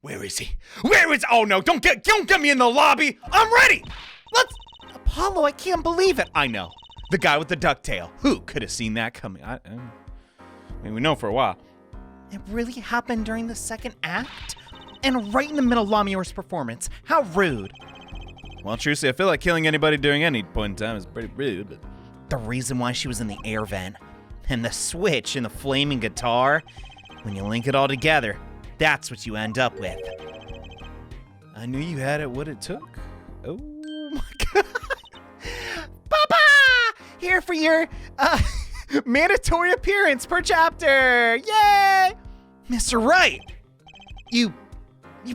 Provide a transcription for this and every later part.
Where is he? Where is? Oh no! Don't get me in the lobby. I'm ready. Let's. Apollo, I can't believe it. I know. The guy with the ducktail. Who could have seen that coming? I mean, we know for a while. It really happened during the second act? And right in the middle of Lamior's performance. How rude. Well, truthfully, I feel like killing anybody during any point in time is pretty rude, but... The reason why she was in the air vent, and the switch and the flaming guitar, when you link it all together, that's what you end up with. I knew you had it what it took. Oh my god. Papa! Here for your, mandatory appearance per chapter! Yay! Mr. Wright! You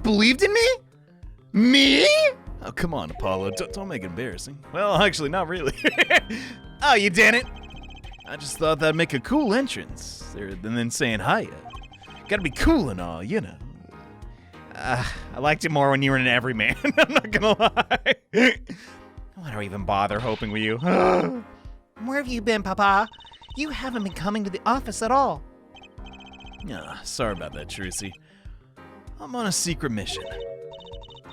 believed in me? Me? Oh, come on, Apollo. Don't make it embarrassing. Well, actually, not really. Oh, you didn't? I just thought that'd make a cool entrance. And then saying hi. Gotta be cool and all, you know. I liked it more when you were an everyman. I'm not gonna lie. Why do I even bother hoping with you? Where have you been, Papa? You haven't been coming to the office at all. Sorry about that, Trucy. I'm on a secret mission.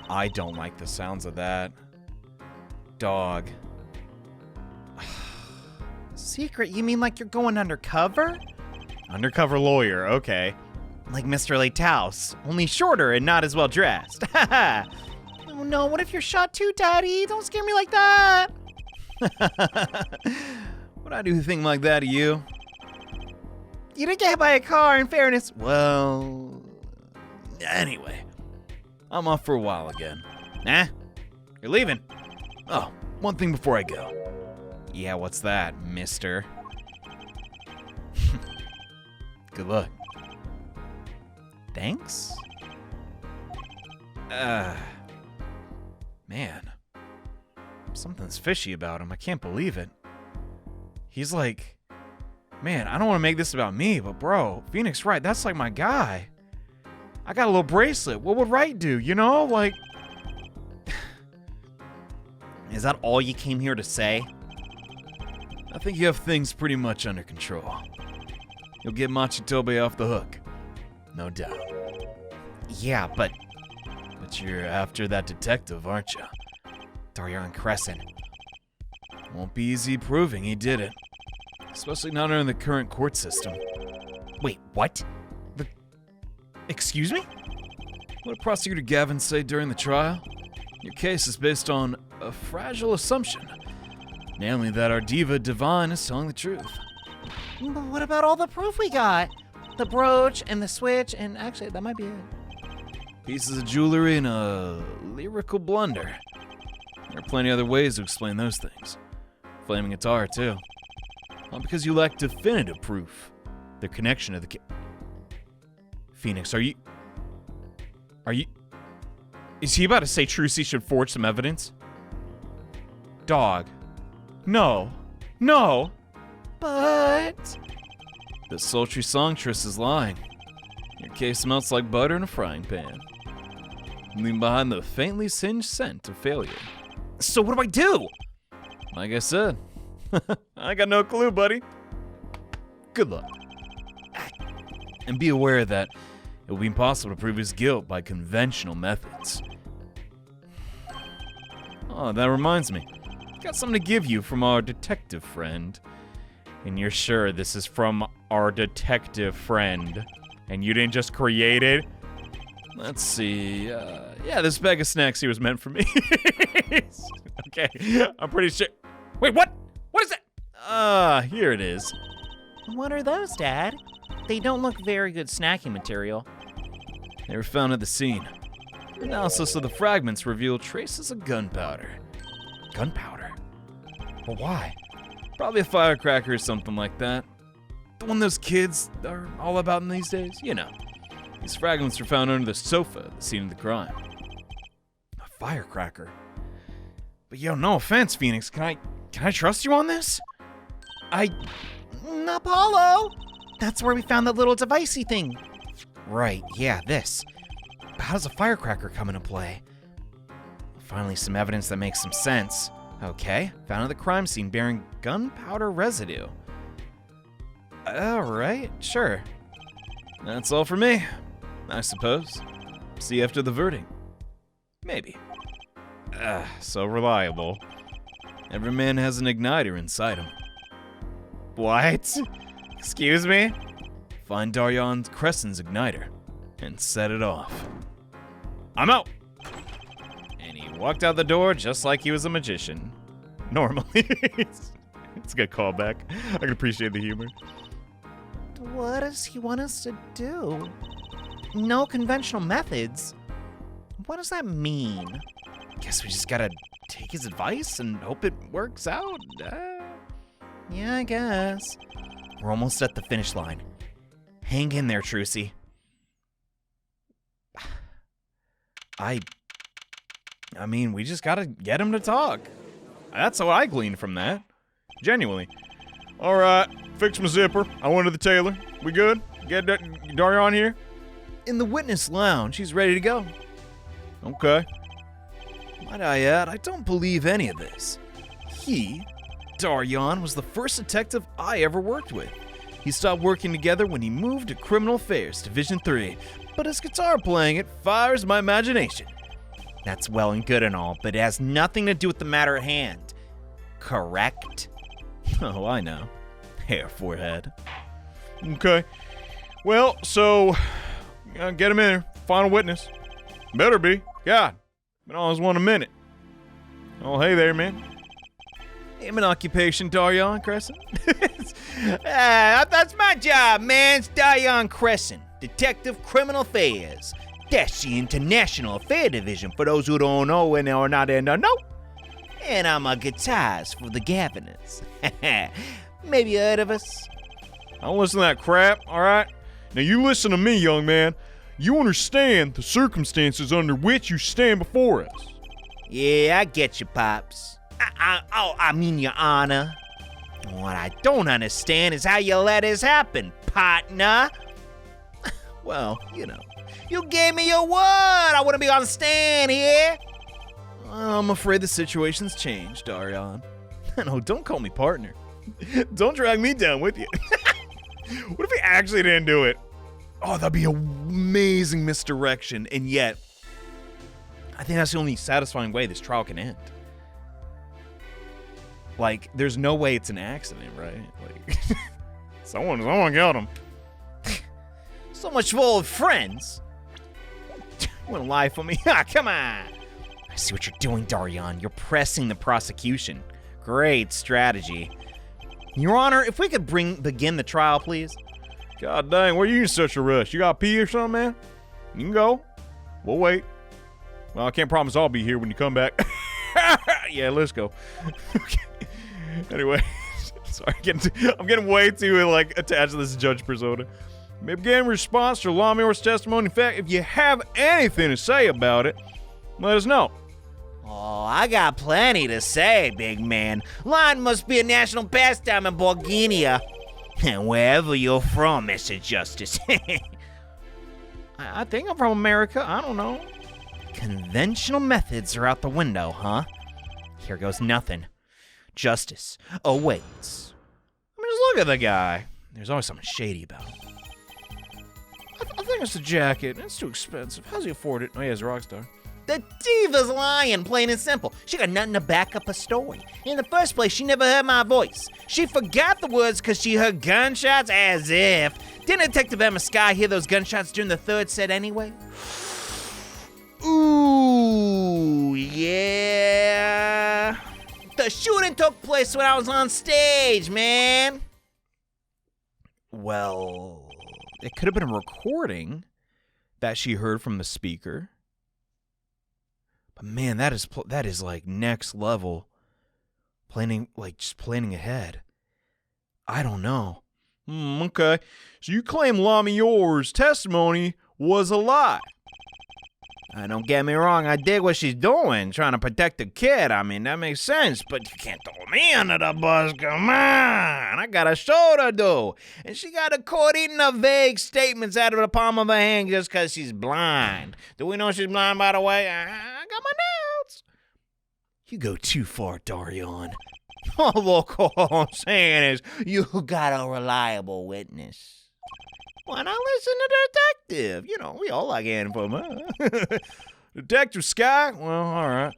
I don't like the sounds of that. Dog. Secret? You mean like you're going undercover? Undercover lawyer, okay. Like Mr. Leithouse, only shorter and not as well dressed. Oh no, what if you're shot too, Daddy? Don't scare me like that. Would I do a thing like that to you? You didn't get hit by a car, in fairness. Well, anyway, I'm off for a while again. Nah, you're leaving. Oh, one thing before I go. Yeah, what's that, mister? Good luck. Thanks? Man. Something's fishy about him. I can't believe it. He's like, man, I don't want to make this about me, but bro, Phoenix Wright, that's like my guy. I got a little bracelet. What would Wright do, you know? Like, is that all you came here to say? I think you have things pretty much under control. You'll get Machitobe off the hook. No doubt. Yeah, but you're after that detective, aren't you? Daryan Crescend. Won't be easy proving he did it. Especially not under the current court system. Wait, what? Excuse me? What did Prosecutor Gavin say during the trial? Your case is based on a fragile assumption. Namely that our diva divine is telling the truth. But what about all the proof we got? The brooch and the switch, and actually, that might be it. Pieces of jewelry and a lyrical blunder. There are plenty other ways to explain those things. Flaming guitar, too. Not because you lack definitive proof. Their connection to the Phoenix, are you... Is he about to say Trucy should forge some evidence? Dog. No. No. But... The sultry songstress is lying. Your case melts like butter in a frying pan. Leaving behind the faintly singed scent of failure. So what do I do? Like I said, I got no clue, buddy. Good luck. And be aware that it will be impossible to prove his guilt by conventional methods. Oh, that reminds me. Got something to give you from our detective friend. And you're sure this is from our detective friend? And you didn't just create it? Let's see. Yeah, this bag of snacks here was meant for me. Okay, I'm pretty sure. Wait, what? What is that? Here it is. What are those, Dad? They don't look very good snacking material. They were found at the scene. Analysis of the fragments revealed traces of gunpowder. Gunpowder? But why? Probably a firecracker or something like that. The one those kids are all about in these days, you know. These fragments were found under the sofa at the scene of the crime. A firecracker? But yo, no offense, Phoenix, can I trust you on this? Apollo! That's where we found that little devicey thing. Right, yeah, this. But how does a firecracker come into play? Finally, some evidence that makes some sense. Okay, found at the crime scene bearing gunpowder residue. Alright, sure. That's all for me, I suppose. See after the verdict. Maybe. So reliable. Every man has an igniter inside him. What? Excuse me? Find Daryan's Crescend's igniter and set it off. I'm out! And he walked out the door just like he was a magician. Normally. It's a good callback. I can appreciate the humor. What does he want us to do? No conventional methods? What does that mean? Guess we just gotta take his advice and hope it works out. Yeah, I guess. We're almost at the finish line. Hang in there, Trucy. I mean, we just gotta get him to talk. That's what I gleaned from that. Genuinely. All right, fix my zipper. I went to the tailor. We good? Get Daryan here? In the witness lounge. He's ready to go. Okay. Might I add, I don't believe any of this. Daryan, was the first detective I ever worked with. He stopped working together when he moved to Criminal Affairs Division 3, but his guitar playing, it fires my imagination. That's well and good and all, but it has nothing to do with the matter at hand. Correct? Oh, I know. Hair forehead. Okay. Well, so, get him in there. Final witness. Better be. God. Been always one a minute. Oh, hey there, man. Name and occupation, Daryan Crescend. That's my job, man. It's Daryan Crescend, Detective Criminal Affairs. That's the International Affair Division, for those who don't know and are not in the know. And I'm a guitarist for the governors. Maybe you heard of us? I don't listen to that crap, all right? Now you listen to me, young man. You understand the circumstances under which you stand before us. Yeah, I get you, Pops. I mean, Your Honor. What I don't understand is how you let this happen, partner. Well, you know, you gave me your word. I wouldn't be on the stand here. I'm afraid the situation's changed, Daryan. No, don't call me partner. Don't drag me down with you. What if he actually didn't do it? Oh, that'd be an amazing misdirection, and yet, I think that's the only satisfying way this trial can end. Like, there's no way it's an accident, right? Like, someone killed him. So much for old friends. You wanna lie for me? Come on. I see what you're doing, Daryan. You're pressing the prosecution. Great strategy. Your Honor, if we could begin the trial, please. God dang, why are you in such a rush? You gotta pee or something, man? You can go. We'll wait. Well, I can't promise I'll be here when you come back. Yeah, let's go. Okay. Anyway, sorry, I'm getting way too like attached to this judge persona. May begin in response to Lawmayor's testimony. In fact, if you have anything to say about it, let us know. Oh, I got plenty to say, big man. Lying must be a national pastime in Bulgaria. And wherever you're from, Mr. Justice. I think I'm from America. I don't know. Conventional methods are out the window, huh? Here goes nothing. Justice awaits. I mean, just look at the guy. There's always something shady about him. I think it's the jacket. It's too expensive. How's he afford it? Oh, yeah, he's a rock star. The diva's lying, plain and simple. She got nothing to back up her story. In the first place, she never heard my voice. She forgot the words because she heard gunshots, as if. Didn't Detective Emma Sky hear those gunshots during the third set anyway? Ooh, yeah. The shooting took place when I was on stage, man. Well, it could have been a recording that she heard from the speaker. But man, that is like next level planning, like just planning ahead. I don't know. Okay. So you claim Lamayor's testimony was a lie. Don't get me wrong, I dig what she's doing, trying to protect the kid. I mean, that makes sense, but you can't throw me under the bus. Come on, I got a show to do. And she got a court eating her vague statements out of the palm of her hand just because she's blind. Do we know she's blind, by the way? I got my doubts. You go too far, Daryan. Oh, look, all I'm saying is you got a reliable witness. Why not listen to the detective? You know, we all like info, huh? Detective Sky? Well, all right.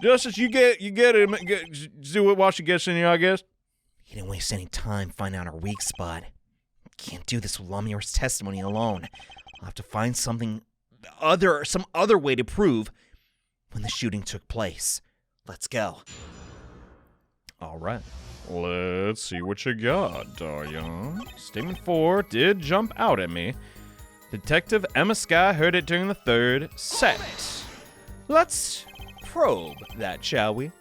Justice, you get it. Do it while she gets in here, I guess. He didn't waste any time finding out our weak spot. Can't do this with Lamir's testimony alone. I'll have to find some other way to prove when the shooting took place. Let's go. All right. Let's see what you got, Daryan. Statement 4 did jump out at me. Detective Emma Sky heard it during the third set. Let's probe that, shall we?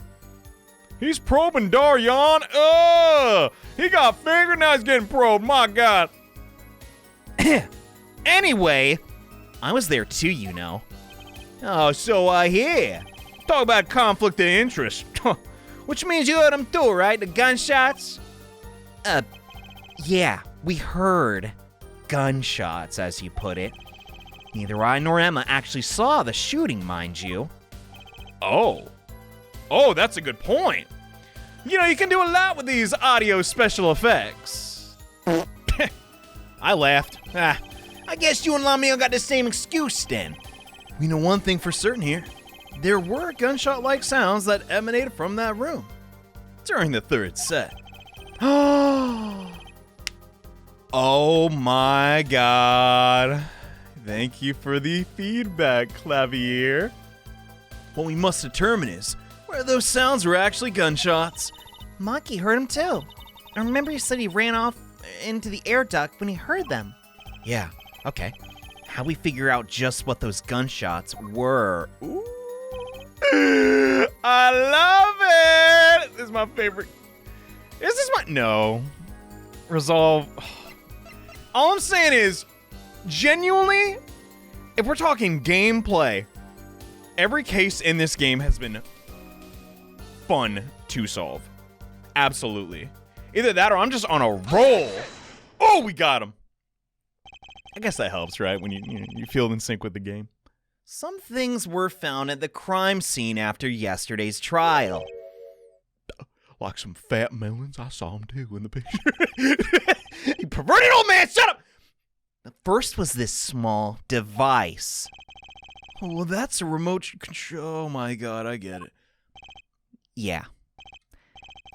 He's probing Daryan. He got fingered, now he's getting probed. My God. Anyway, I was there too, you know. Oh, so I hear. Talk about conflict of interest. Which means you heard them too, right? The gunshots? Yeah, we heard gunshots, as you put it. Neither I nor Emma actually saw the shooting, mind you. Oh, that's a good point. You know, you can do a lot with these audio special effects. I laughed. I guess you and Lamio got the same excuse then. We know one thing for certain here. There were gunshot-like sounds that emanated from that room during the third set. Oh my God. Thank you for the feedback, Clavier. What we must determine is where those sounds were actually gunshots. Monkey heard him too. I remember he said he ran off into the air duct when he heard them. Yeah, okay. How we figure out just what those gunshots were? Ooh. I love it! This is my favorite. Is this my... No. Resolve. All I'm saying is, genuinely, if we're talking gameplay, every case in this game has been fun to solve. Absolutely. Either that or I'm just on a roll. Oh, we got him. I guess that helps, right? When you feel in sync with the game. Some things were found at the crime scene after yesterday's trial. Like some fat melons. I saw them too in the picture. You perverted old man, shut up! The first was this small device. Oh, well, that's a remote control. Oh my God, I get it. Yeah.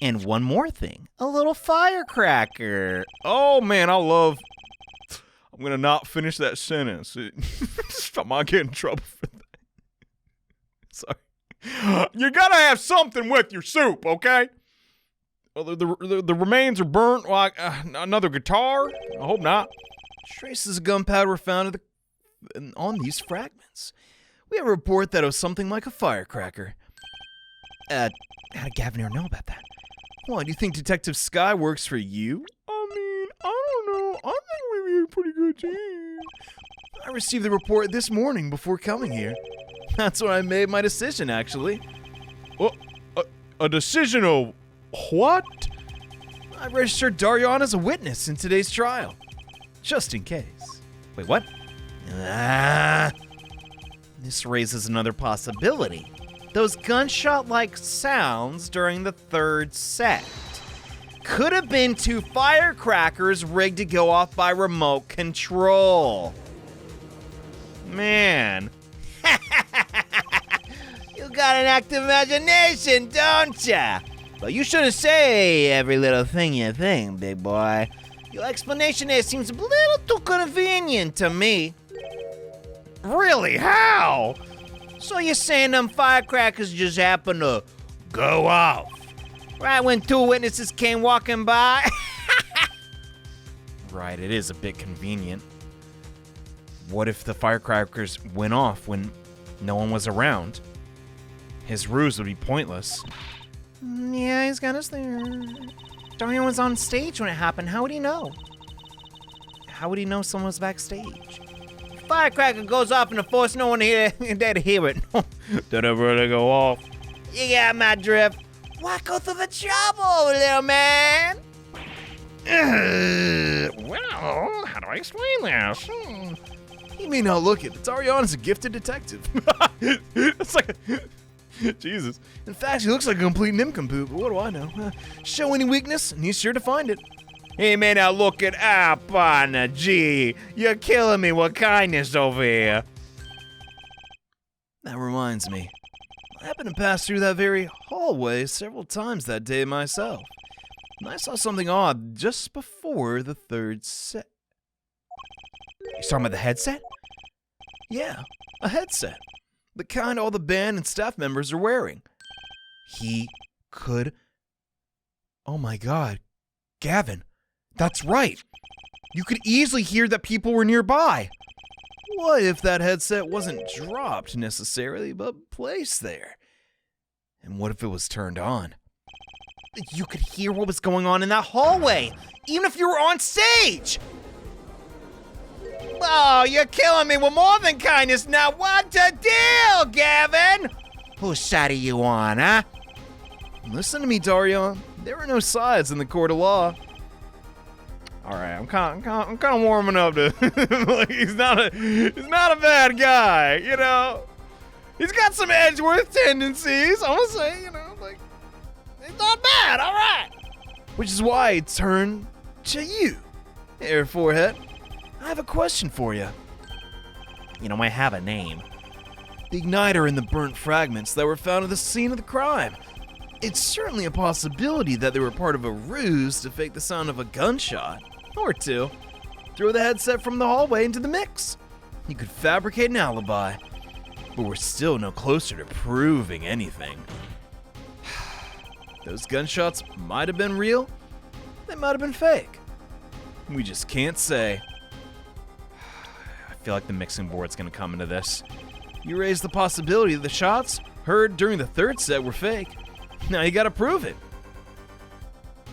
And one more thing. A little firecracker. Oh man, I'm gonna not finish that sentence. I might get in trouble for that. Sorry. You gotta have something with your soup, okay? Well, the remains are burnt like another guitar. I hope not. Traces of gunpowder were found on these fragments. We have a report that it was something like a firecracker. How did Gavin know about that? Why, do you think Detective Sky works for you? I mean, I don't know. I think we'd be a pretty good team. I received the report this morning before coming here. That's when I made my decision, actually. Well, a decision of what? I registered Daryan as a witness in today's trial. Just in case. Wait, what? This raises another possibility. Those gunshot-like sounds during the third set could have been two firecrackers rigged to go off by remote control. Man. You got an active imagination, don't ya? But you shouldn't say every little thing you think, big boy. Your explanation there seems a little too convenient to me. Really? How? So you're saying them firecrackers just happened to go off right when two witnesses came walking by? Right, it is a bit convenient. What if the firecrackers went off when no one was around? His ruse would be pointless. Yeah, he's got us there. Daryan was on stage when it happened. How would he know? How would he know someone was backstage? Firecracker goes off in the force, no one there to hear it. Did it really go off? You got my drift. Why go through the trouble, little man? Well, how do I explain this? You may not look it, but Daryan is a gifted detective. It's like, Jesus. In fact, he looks like a complete nincompoop, but what do I know? Show any weakness, and he's sure to find it. He may not look it up, partner. Gee, you're killing me with kindness over here. That reminds me. I happened to pass through that very hallway several times that day myself. And I saw something odd just before the third set. You talking about the headset? Yeah, a headset. The kind all the band and staff members are wearing. He could... Oh my god. Gavin, that's right. You could easily hear that people were nearby. What if that headset wasn't dropped necessarily, but placed there? And what if it was turned on? You could hear what was going on in that hallway, even if you were on stage! Oh, you're killing me with more than kindness now. What's the deal, Gavin? Whose side are you on, huh? Listen to me, Daryan. There are no sides in the court of law. All right, I'm kind of warming up to. Like, he's not a bad guy, you know. He's got some Edgeworth tendencies. I'm gonna say, you know, like, he's not bad. All right. Which is why I turn to you, Air Forehead. I have a question for you. You know, I have a name. The igniter and the burnt fragments that were found at the scene of the crime. It's certainly a possibility that they were part of a ruse to fake the sound of a gunshot. Or two. Throw the headset from the hallway into the mix. You could fabricate an alibi. But we're still no closer to proving anything. Those gunshots might have been real. They might have been fake. We just can't say. I feel like the mixing board's gonna come into this. You raised the possibility that the shots heard during the third set were fake. Now you gotta prove it.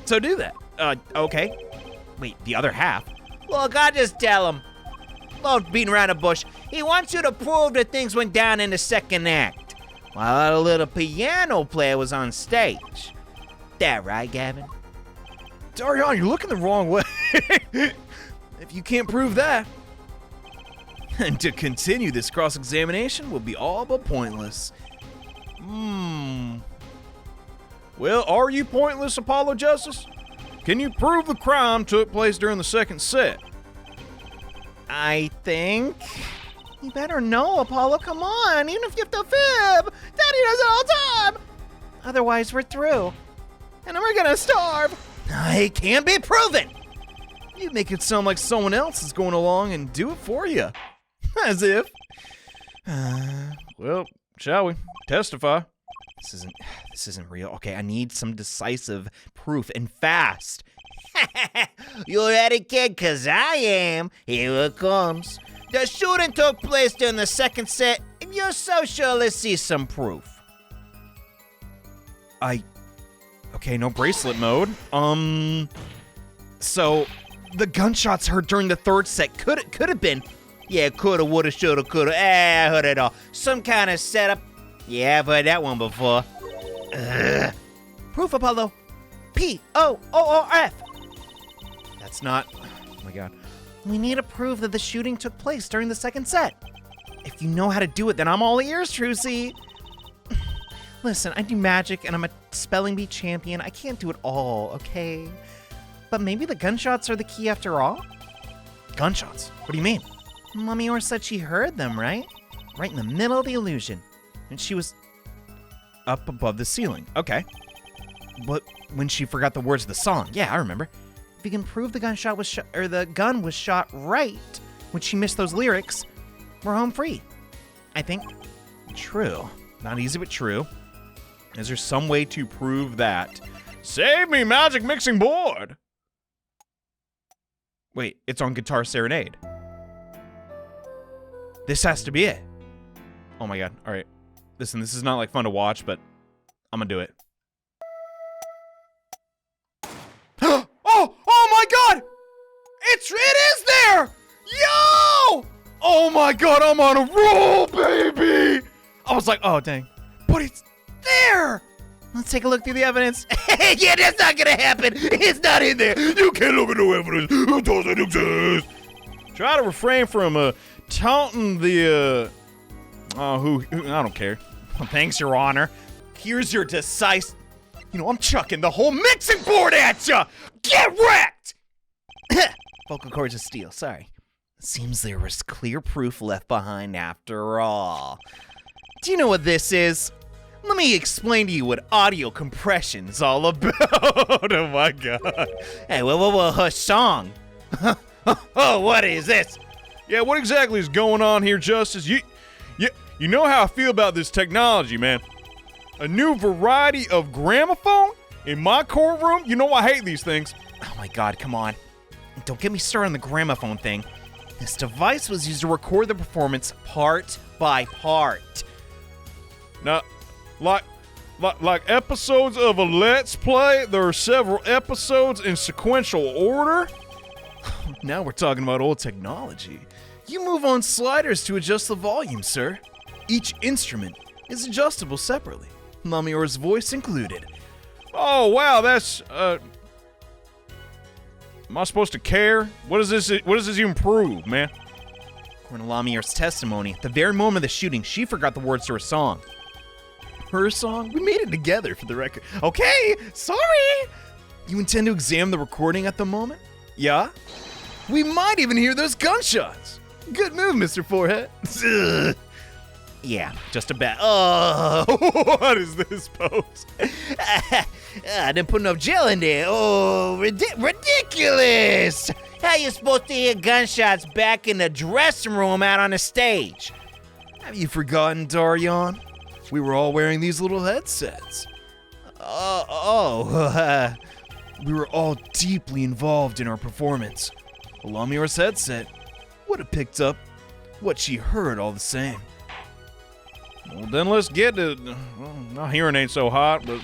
So do that. Okay. Wait, the other half? Look, I'll just tell him. No beating around the bush. He wants you to prove that things went down in the second act, while a little piano player was on stage. That right, Gavin? Daryan, you're looking the wrong way. If you can't prove that, and to continue this cross-examination will be all but pointless. Well, are you pointless, Apollo Justice? Can you prove the crime took place during the second set? I think... You better know, Apollo, come on, even if you have to fib. Daddy does it all the time. Otherwise, we're through. And then we're gonna starve. It can't be proven. You make it sound like someone else is going along and do it for you. As if. Well, shall we? Testify. This isn't real. Okay, I need some decisive proof and fast. You ready, kid? 'Cause I am. Here it comes. The shooting took place during the second set. If you're so sure, let's see some proof. Okay, no bracelet mode. So the gunshots heard during the third set could have been. Yeah, coulda, woulda, shoulda, coulda. I heard it all. Some kind of setup. Yeah, I've heard that one before. Proof, Apollo. P-O-O-R-F. That's not. Oh my god. We need to prove that the shooting took place during the second set. If you know how to do it, then I'm all ears, Trucy. Listen, I do magic and I'm a spelling bee champion. I can't do it all, okay? But maybe the gunshots are the key after all? Gunshots? What do you mean? Mummy Orr said she heard them, right? Right in the middle of the illusion. And she was up above the ceiling. Okay. But when she forgot the words of the song. Yeah, I remember. If you can prove the gunshot was shot, or the gun was shot right when she missed those lyrics, we're home free. I think. True. Not easy, but true. Is there some way to prove that? Save me, magic mixing board! Wait, it's on Guitar Serenade. This has to be it. Oh my god. Alright. Listen, this is not like fun to watch, but I'm gonna do it. Oh my god! It is there! Yo! Oh my god, I'm on a roll, baby! I was like, oh dang. But it's there! Let's take a look through the evidence. Yeah, that's not gonna happen. It's not in there. You can't look at no evidence. It doesn't exist. Try to refrain from taunting the who I don't care. Thanks, Your Honor. Here's your decisive. You know, I'm chucking the whole mixing board at ya. Get wrecked. Vocal cords of steel, sorry. Seems there was clear proof left behind after all. Do you know what this is? Let me explain to you what audio compression's all about. Oh my god. Hey, whoa, hush song. Oh, what is this? Yeah, what exactly is going on here, Justice? You know how I feel about this technology, man. A new variety of gramophone in my courtroom? You know I hate these things. Oh my god, come on. Don't get me started on the gramophone thing. This device was used to record the performance part by part. Now, like episodes of a Let's Play, there are several episodes in sequential order. Now we're talking about old technology. You move on sliders to adjust the volume, sir. Each instrument is adjustable separately, Lamior's voice included. Oh, wow, that's, am I supposed to care? What does this even prove, man? According to Lamior's testimony, at the very moment of the shooting, she forgot the words to her song. Her song? We made it together for the record. Okay, sorry! You intend to examine the recording at the moment? Yeah? We might even hear those gunshots. Good move, Mr. Forehead. Yeah, just a bet. Oh, What is this pose? I didn't put enough gel in there. Oh, ridiculous! How you supposed to hear gunshots back in the dressing room out on the stage? Have you forgotten, Daryan? We were all wearing these little headsets. We were all deeply involved in our performance. Lamior's headset would have picked up what she heard all the same. Well, then let's get to... Well, my hearing ain't so hot, but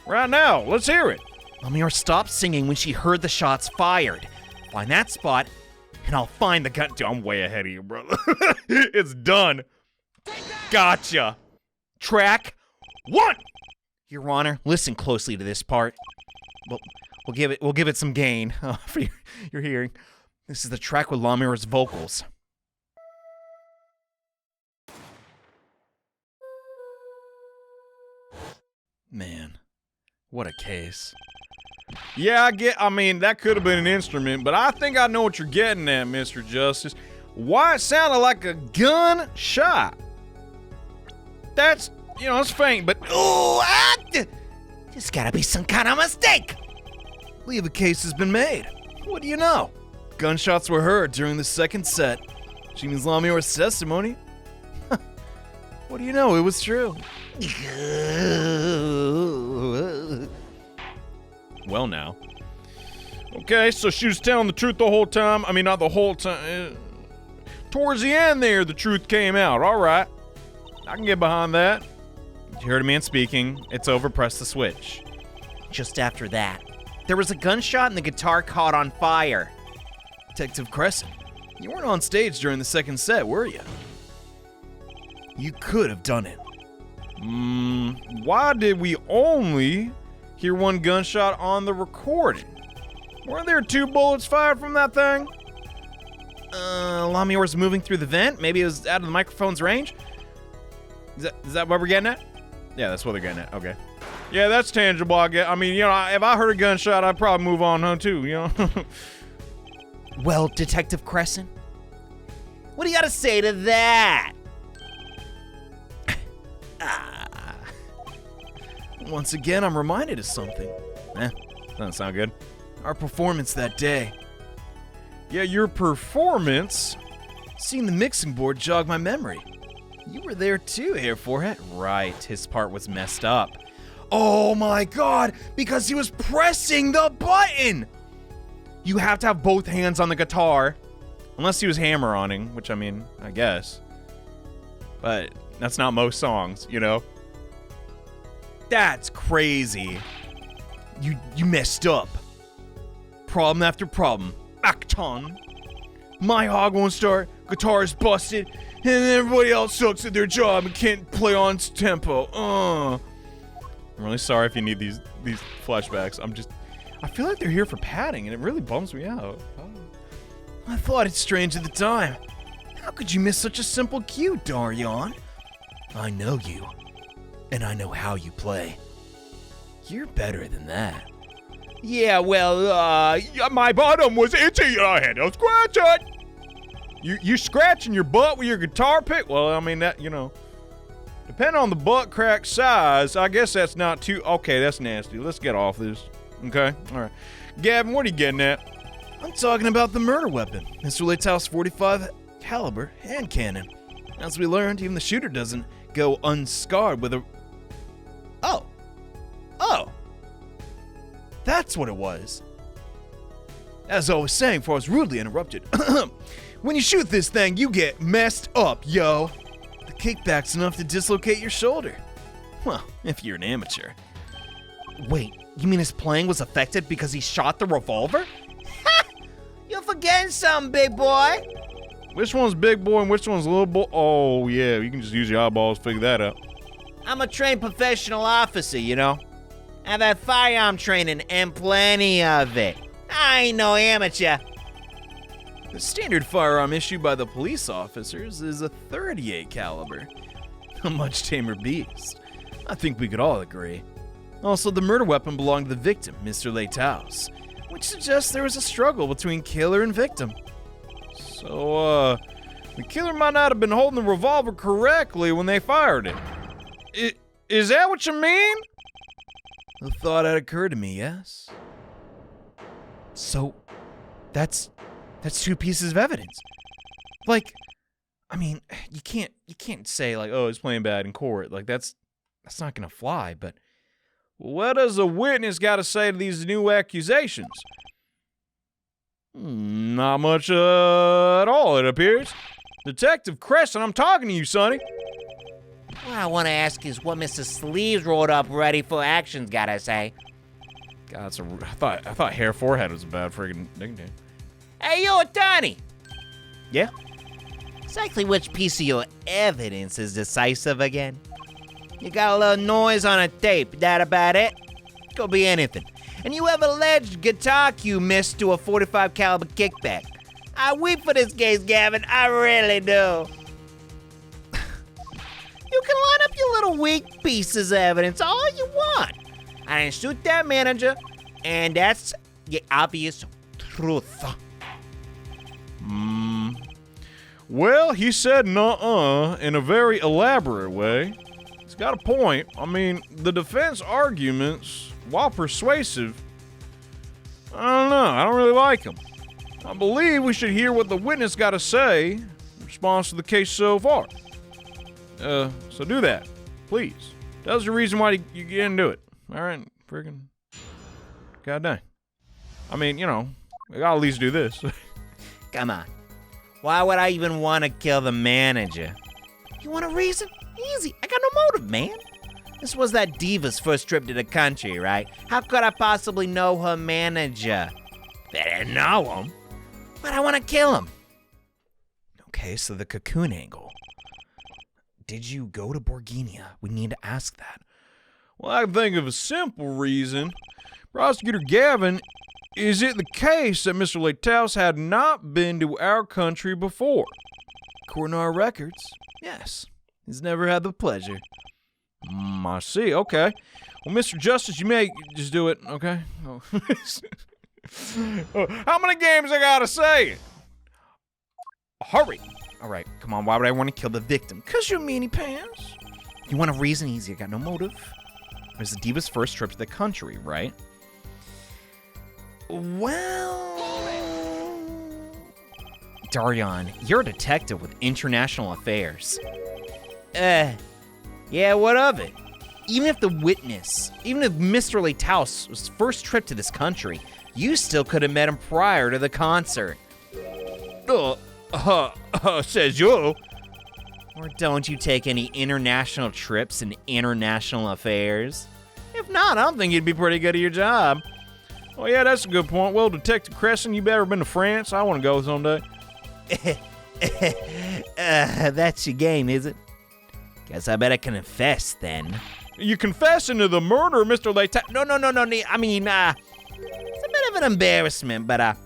right now, let's hear it. Lamior stopped singing when she heard the shots fired. Find that spot, and I'll find the gun. Dude, I'm way ahead of you, brother. It's done. Gotcha. Track 1. Your Honor, listen closely to this part. We'll give it some gain for your hearing. This is the track with Lamior's vocals. Man, what a case. Yeah, I mean, that could have been an instrument, but I think I know what you're getting at, Mr. Justice. Why it sounded like a gunshot. That's, it's faint, but... There's gotta be some kind of mistake. I believe a case has been made. What do you know? Gunshots were heard during the second set. She means Lamior's testimony. What do you know? It was true. Well, now. Okay, so she was telling the truth the whole time. I mean, not the whole time. Towards the end there, the truth came out. All right. I can get behind that. You heard a man speaking. It's over. Press the switch. Just after that, there was a gunshot and the guitar caught on fire. Detective Crescend, you weren't on stage during the second set, were you? You could have done it. Why did we only hear one gunshot on the recording? Weren't there 2 bullets fired from that thing? Lamior's moving through the vent. Maybe it was out of the microphone's range. Is that what we're getting at? Yeah, that's what they're getting at. Okay. Yeah, that's tangible, I guess. I mean, if I heard a gunshot, I'd probably move on too, Well, Detective Crescend, what do you got to say to that? Once again, I'm reminded of something. Doesn't sound good. Our performance that day. Yeah, your performance. Seeing the mixing board jogged my memory. You were there too, Hair Forehead. Right, his part was messed up. Oh my god, because he was pressing the button! You have to have both hands on the guitar. Unless he was hammer-oning, which, I mean, I guess. But that's not most songs, That's crazy. You messed up. Problem after problem. Acton. My hog won't start, guitar is busted, and everybody else sucks at their job and can't play on tempo. I'm really sorry if you need these flashbacks. I feel like they're here for padding, and it really bums me out. I thought it strange at the time. How could you miss such a simple cue, Daryan? I know you, and I know how you play. You're better than that. Yeah, well, my bottom was itchy and I had to scratch it. You scratching your butt with your guitar pick? Well, I mean, that, depending on the butt crack size, I guess that's not too, okay, that's nasty. Let's get off this, okay? All right. Gavin, what are you getting at? I'm talking about the murder weapon, Mr. Latow's 45 caliber hand cannon. As we learned, even the shooter doesn't go unscarred with a... Oh. That's what it was. As I was saying before I was rudely interrupted. When you shoot this thing, you get messed up, yo. The kickback's enough to dislocate your shoulder. Well, if you're an amateur. Wait, you mean his playing was affected because he shot the revolver? Ha! You're forgetting something, big boy. Which one's big boy and which one's little boy? Oh, yeah, you can just use your eyeballs to figure that out. I'm a trained professional officer, I've had firearm training and plenty of it. I ain't no amateur. The standard firearm issued by the police officers is a 38 caliber. A much tamer beast. I think we could all agree. Also, the murder weapon belonged to the victim, Mr. Latow's, which suggests there was a struggle between killer and victim. So, the killer might not have been holding the revolver correctly when they fired it. Is that what you mean? The thought had occurred to me, yes. So, that's two pieces of evidence. Like, I mean, you can't say like, oh, he's playing bad in court. Like that's not gonna fly. But what does a witness got to say to these new accusations? Not much at all, it appears. Detective Crescend, I'm talking to you, Sonny. What I want to ask is what Mr. Sleeves rolled up ready for action's gotta say. God, I thought hair forehead was a bad friggin' nickname. Hey, you, Tony! Yeah? Exactly which piece of your evidence is decisive again? You got a little noise on a tape, that about it? Could be anything. And you have alleged guitar cue missed to a 45 caliber kickback. I weep for this case, Gavin, I really do. You can line up your little weak pieces of evidence all you want. I didn't shoot that manager, and that's the obvious truth. Well, he said nuh-uh in a very elaborate way. He's got a point. I mean, the defense arguments, while persuasive, I don't know, I don't really like them. I believe we should hear what the witness got to say in response to the case so far. So do that, please. That's the reason why you get into it. All right, friggin' god dang. I mean, we gotta at least do this. Come on. Why would I even want to kill the manager? You want a reason? Easy. I got no motive, man. This was that diva's first trip to the country, right? How could I possibly know her manager? I didn't know him. But I want to kill him. Okay, so the cocoon angle. Did you go to Borginia? We need to ask that. Well, I can think of a simple reason. Prosecutor Gavin, is it the case that Mr. Latow's had not been to our country before? According to our records, yes. He's never had the pleasure. I see, okay. Well, Mr. Justice, you may just do it, okay? Oh. How many games I gotta say? Hurry! Alright, come on, why would I want to kill the victim? 'Cause you're meanie pants. You want a reason? Easy, I got no motive. It was the diva's first trip to the country, right? Well... Daryan, you're a detective with international affairs. Yeah, what of it? Even if Mr. Latow's first trip to this country, you still could have met him prior to the concert. Says you. Or don't you take any international trips in international affairs? If not, I don't think you'd be pretty good at your job. Well, yeah, that's a good point. Well, Detective Crescend, you ever been to France? I want to go someday. That's your game, is it? Guess I better confess then. You confessing to the murder of Mr. Latow? No. I mean, it's a bit of an embarrassment, but,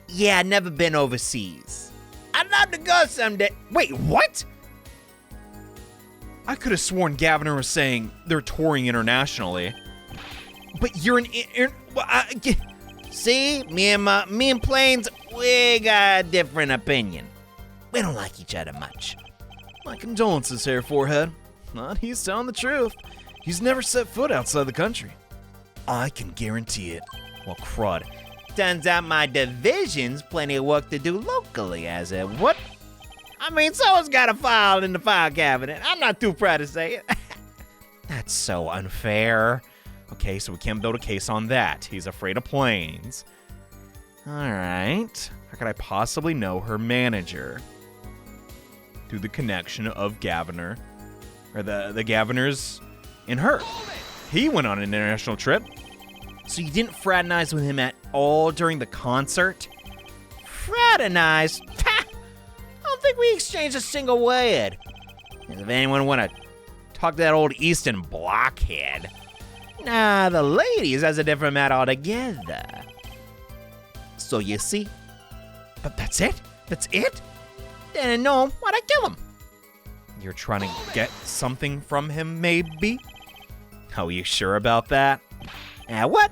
yeah, I've never been overseas. I'd love to go someday. Wait, what? I could have sworn Gavin was saying they're touring internationally. But you're See, me and Plains, we got a different opinion. We don't like each other much. My condolences, Hair Forehead. Not he's telling the truth. He's never set foot outside the country. I can guarantee it. Well, crud. Turns out my division's plenty of work to do locally as a what? I mean, someone's got a file in the file cabinet. I'm not too proud to say it. That's so unfair. Okay, so we can't build a case on that. He's afraid of planes. All right. How could I possibly know her manager? Through the connection of Gaviner, or the Gaviners in her. He went on an international trip. So you didn't fraternize with him at all during the concert? Fraternize? Ha! I don't think we exchanged a single word. And if anyone want to talk to that old Eastern blockhead, nah, the ladies has a different matter altogether. So you see? But that's it? That's it? Didn't know him, why'd I kill him? You're trying to get something from him, maybe? Are you sure about that? What?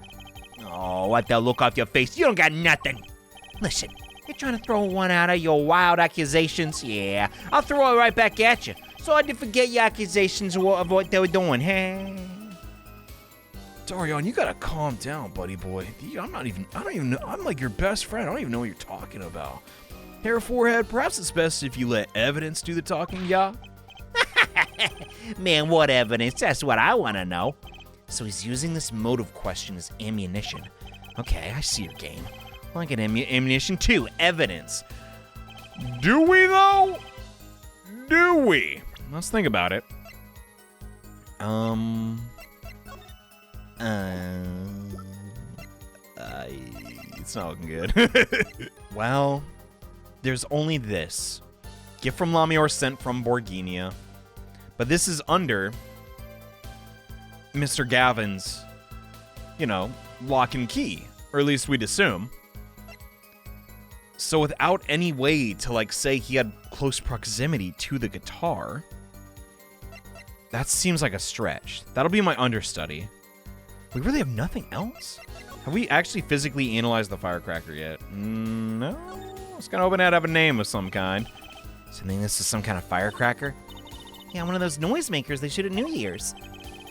Oh, what the look off your face? You don't got nothing. Listen, you're trying to throw one out of your wild accusations? Yeah, I'll throw it right back at you. So I did forget your accusations of what they were doing, hey? Daryan, you gotta calm down, buddy boy. I don't even know. I'm like your best friend. I don't even know what you're talking about. Hair Forehead, perhaps it's best if you let evidence do the talking, yeah? Man, what evidence? That's what I want to know. So he's using this motive question as ammunition. Okay, I see your game. Like an ammunition too, evidence. Do we though? Do we? Let's think about it. It's not looking good. Well, there's only this. Gift from Lamior sent from Borginia. But this is under Mr. Gavin's, lock and key. Or at least we'd assume. So without any way to, say he had close proximity to the guitar, that seems like a stretch. That'll be my understudy. We really have nothing else? Have we actually physically analyzed the firecracker yet? No. I was kind of hoping it'd have a name of some kind. So I think this is some kind of firecracker? Yeah, one of those noisemakers they shoot at New Year's.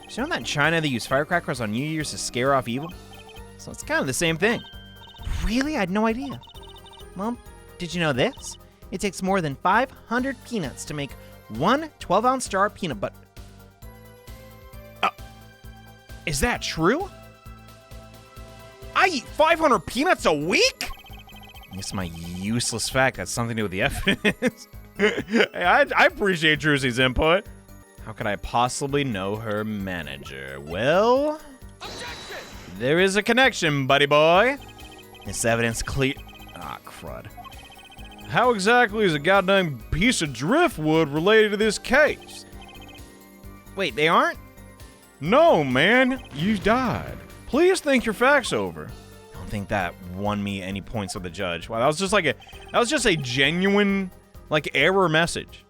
Did you know that in China they use firecrackers on New Year's to scare off evil? So it's kind of the same thing. Really? I had no idea. Well, did you know this? It takes more than 500 peanuts to make one 12-ounce jar of peanut butter. Is that true? I eat 500 peanuts a week? I guess my useless fact has something to do with the evidence. Hey, I appreciate Druzy's input. How could I possibly know her manager? Well, there is a connection, buddy boy. This evidence clear. Crud. How exactly is a goddamn piece of driftwood related to this case? Wait, they aren't? No, man, you died. Please think your facts over. I don't think that won me any points with the judge. Wow, that was just a genuine, error message.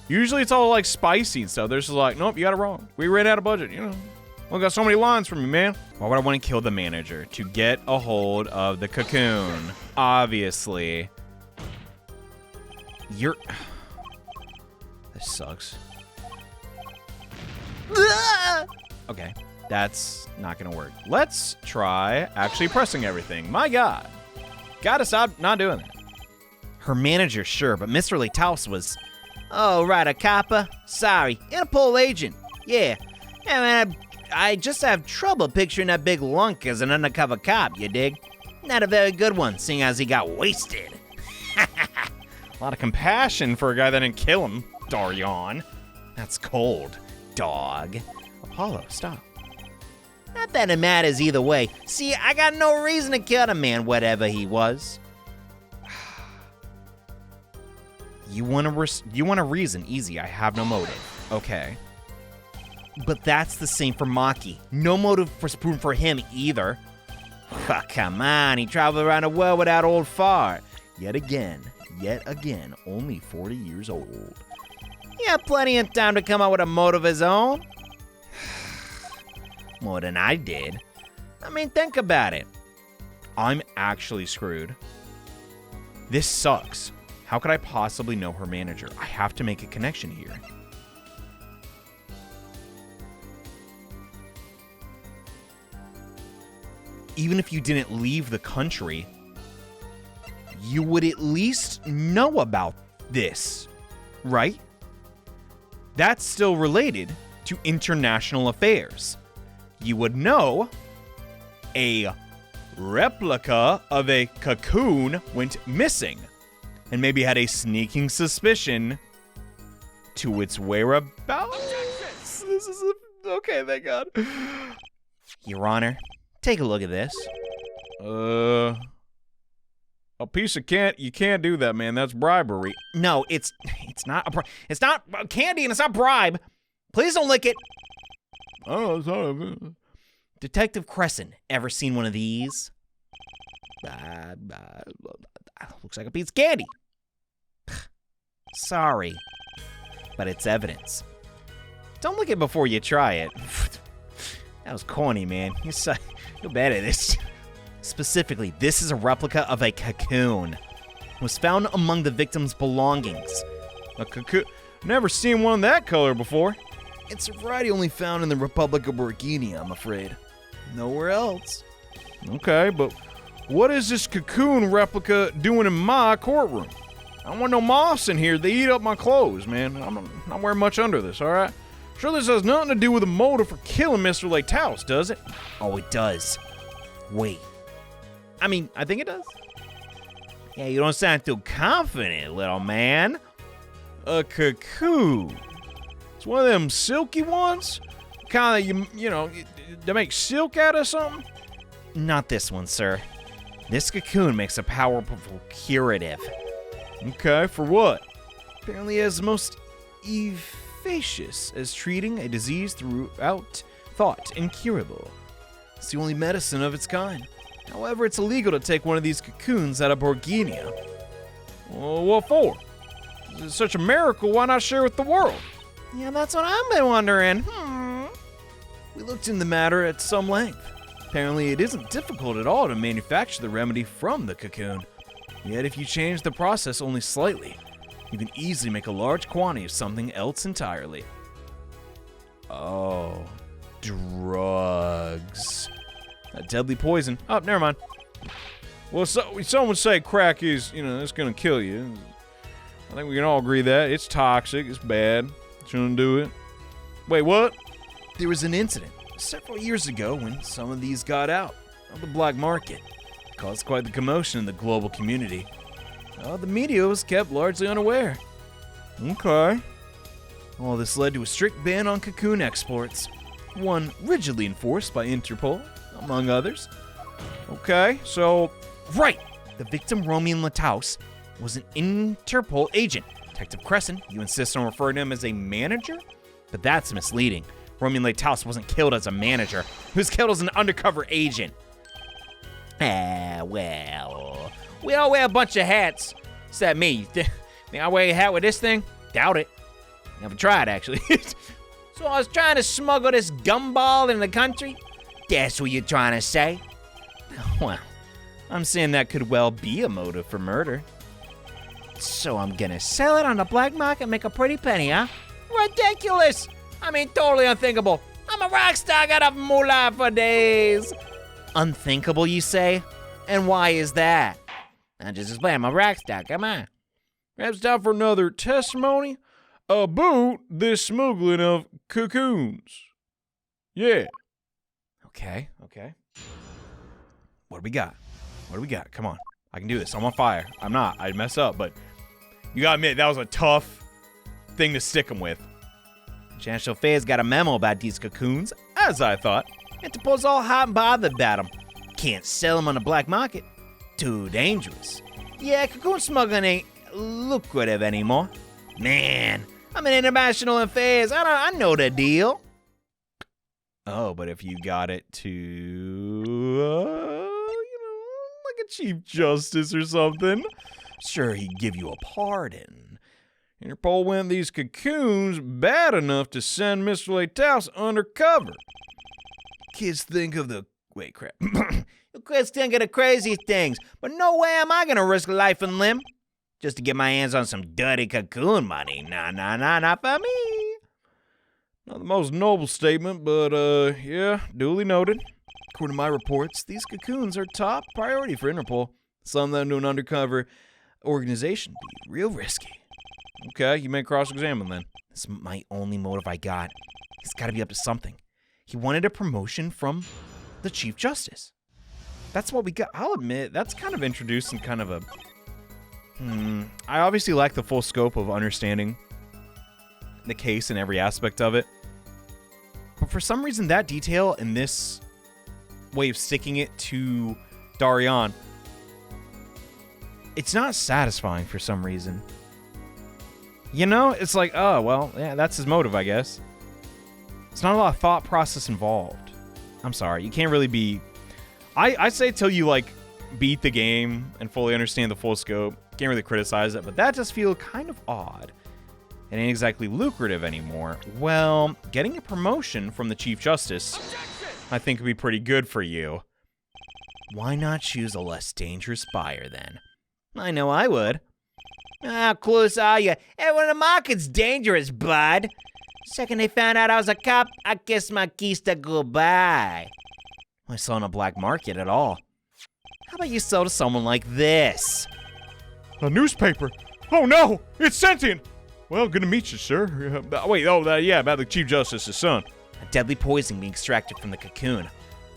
Usually it's all, spicy and stuff. They're just like, nope, you got it wrong. We ran out of budget, We got so many lines from you, man. Why would I want to kill the manager? To get a hold of the cocoon. Obviously. This sucks. Okay, that's not gonna work. Let's try actually pressing everything. My God. Gotta stop not doing that. Her manager, sure, but Mr. Letaus was... Oh, right, a copper? Sorry, Interpol agent. Yeah. I just have trouble picturing that big lunk as an undercover cop, you dig? Not a very good one, seeing as he got wasted. A lot of compassion for a guy that didn't kill him, Daryan. That's cold, dog. Apollo, stop. Not that it matters either way. See, I got no reason to kill the man, whatever he was. You want a reason? Easy, I have no motive. Okay. But that's the same for Maki. No motive for him either. Oh, come on, he traveled around the world without old fart. Yet again, only 40 years old. He had plenty of time to come up with a motive of his own. More than I did. I mean, think about it. I'm actually screwed. This sucks. How could I possibly know her manager? I have to make a connection here. Even if you didn't leave the country, you would at least know about this, right? That's still related to international affairs. You would know a replica of a cocoon went missing and maybe had a sneaking suspicion to its whereabouts. This is okay, thank God. Your Honor, take a look at this. A piece of you can't do that, man. That's bribery. No, it's not it's not candy and it's not bribe. Please don't lick it. Oh, sorry. Detective Crescend, ever seen one of these? Looks like a piece of candy. Sorry, but it's evidence. Don't lick it before you try it. That was corny, man. You're bad at this. Specifically, this is a replica of a cocoon. It was found among the victim's belongings. A cocoon? Never seen one that color before. It's a variety only found in the Republic of Burkina, I'm afraid. Nowhere else. Okay, but what is this cocoon replica doing in my courtroom? I don't want no moths in here. They eat up my clothes, man. I'm not wearing much under this, all right? Sure, this has nothing to do with the motive for killing Mr. Laytaus, does it? Oh, it does. Wait. I mean, I think it does. Yeah, you don't sound too confident, little man. A cocoon. It's one of them silky ones? Kind of, you know, they make silk out of something? Not this one, sir. This cocoon makes a powerful curative. Okay, for what? Apparently as most efficacious as treating a disease throughout thought incurable. It's the only medicine of its kind. However, it's illegal to take one of these cocoons out of Burkina. Well, what for? It's such a miracle, why not share with the world? Yeah, that's what I've been wondering. We looked into the matter at some length. Apparently, it isn't difficult at all to manufacture the remedy from the cocoon. Yet, if you change the process only slightly, you can easily make a large quantity of something else entirely. Oh, drugs. A deadly poison. Oh, never mind. Well, some would say crack is, it's gonna kill you. I think we can all agree that. It's toxic, it's bad. Shouldn't do it. Wait, what? There was an incident several years ago when some of these got out of the black market. It caused quite the commotion in the global community. The media was kept largely unaware. Okay. All this led to a strict ban on cocoon exports, one rigidly enforced by Interpol, among others. Okay, so... Right! The victim, Romain Laytaus, was an Interpol agent. Detective Crescend, you insist on referring to him as a manager? But that's misleading. Romain Laytaus wasn't killed as a manager. He was killed as an undercover agent. Well, we all wear a bunch of hats. Except me. Think I wear a hat with this thing? Doubt it. Never tried, actually. So I was trying to smuggle this gumball in the country? That's what you're trying to say? Well, I'm saying that could well be a motive for murder. So I'm gonna sell it on the black market and make a pretty penny, huh? Ridiculous! I mean, totally unthinkable. I'm a rock star, I got a moolah for days. Unthinkable, you say? And why is that? I'm just explaining, I'm a rock star, come on. Perhaps time for another testimony about this smuggling of cocoons. Yeah. Okay. What do we got? Come on. I can do this. I'm on fire. I'm not. I'd mess up, but You gotta admit, that was a tough thing to stick him with. International Affairs got a memo about these cocoons, as I thought. Interpol's all hot and bothered about them. Can't sell them on the black market. Too dangerous. Yeah, cocoon smuggling ain't lucrative anymore. Man, I'm in international affairs. I know the deal. Oh, but if you got it to, like a Chief Justice or something, sure, he'd give you a pardon. Interpol went these cocoons bad enough to send Mr. Laytaus undercover. Kids think of the Wait, crap. You kids think of the craziest things, but no way am I gonna risk life and limb just to get my hands on some dirty cocoon money. Nah, not for me. Not the most noble statement, but, yeah, duly noted. According to my reports, these cocoons are top priority for Interpol. Selling them to an undercover organization would be real risky. Okay, you may cross-examine then. This is my only motive I got. He's got to be up to something. He wanted a promotion from the Chief Justice. That's what we got. I'll admit, that's kind of introducing kind of a... I obviously lack the full scope of understanding the case and every aspect of it. But for some reason, that detail and this way of sticking it to Daryan, it's not satisfying for some reason. You know, it's like, oh, well, yeah, that's his motive, I guess. It's not a lot of thought process involved. I'm sorry, you can't really be... I say till you, like, beat the game and fully understand the full scope. Can't really criticize it, but that does feel kind of odd. It ain't exactly lucrative anymore. Well, getting a promotion from the Chief Justice, I think would be pretty good for you. Why not choose a less dangerous buyer, then? I know I would. How close are you? Everyone in the market's dangerous, bud. Second they found out I was a cop, I kissed my keister goodbye. I saw in a black market at all. How about you sell to someone like this? A newspaper? Oh no, it's sentient! Well, good to meet you, sir. Yeah, about the Chief Justice's son. A deadly poison being extracted from the cocoon.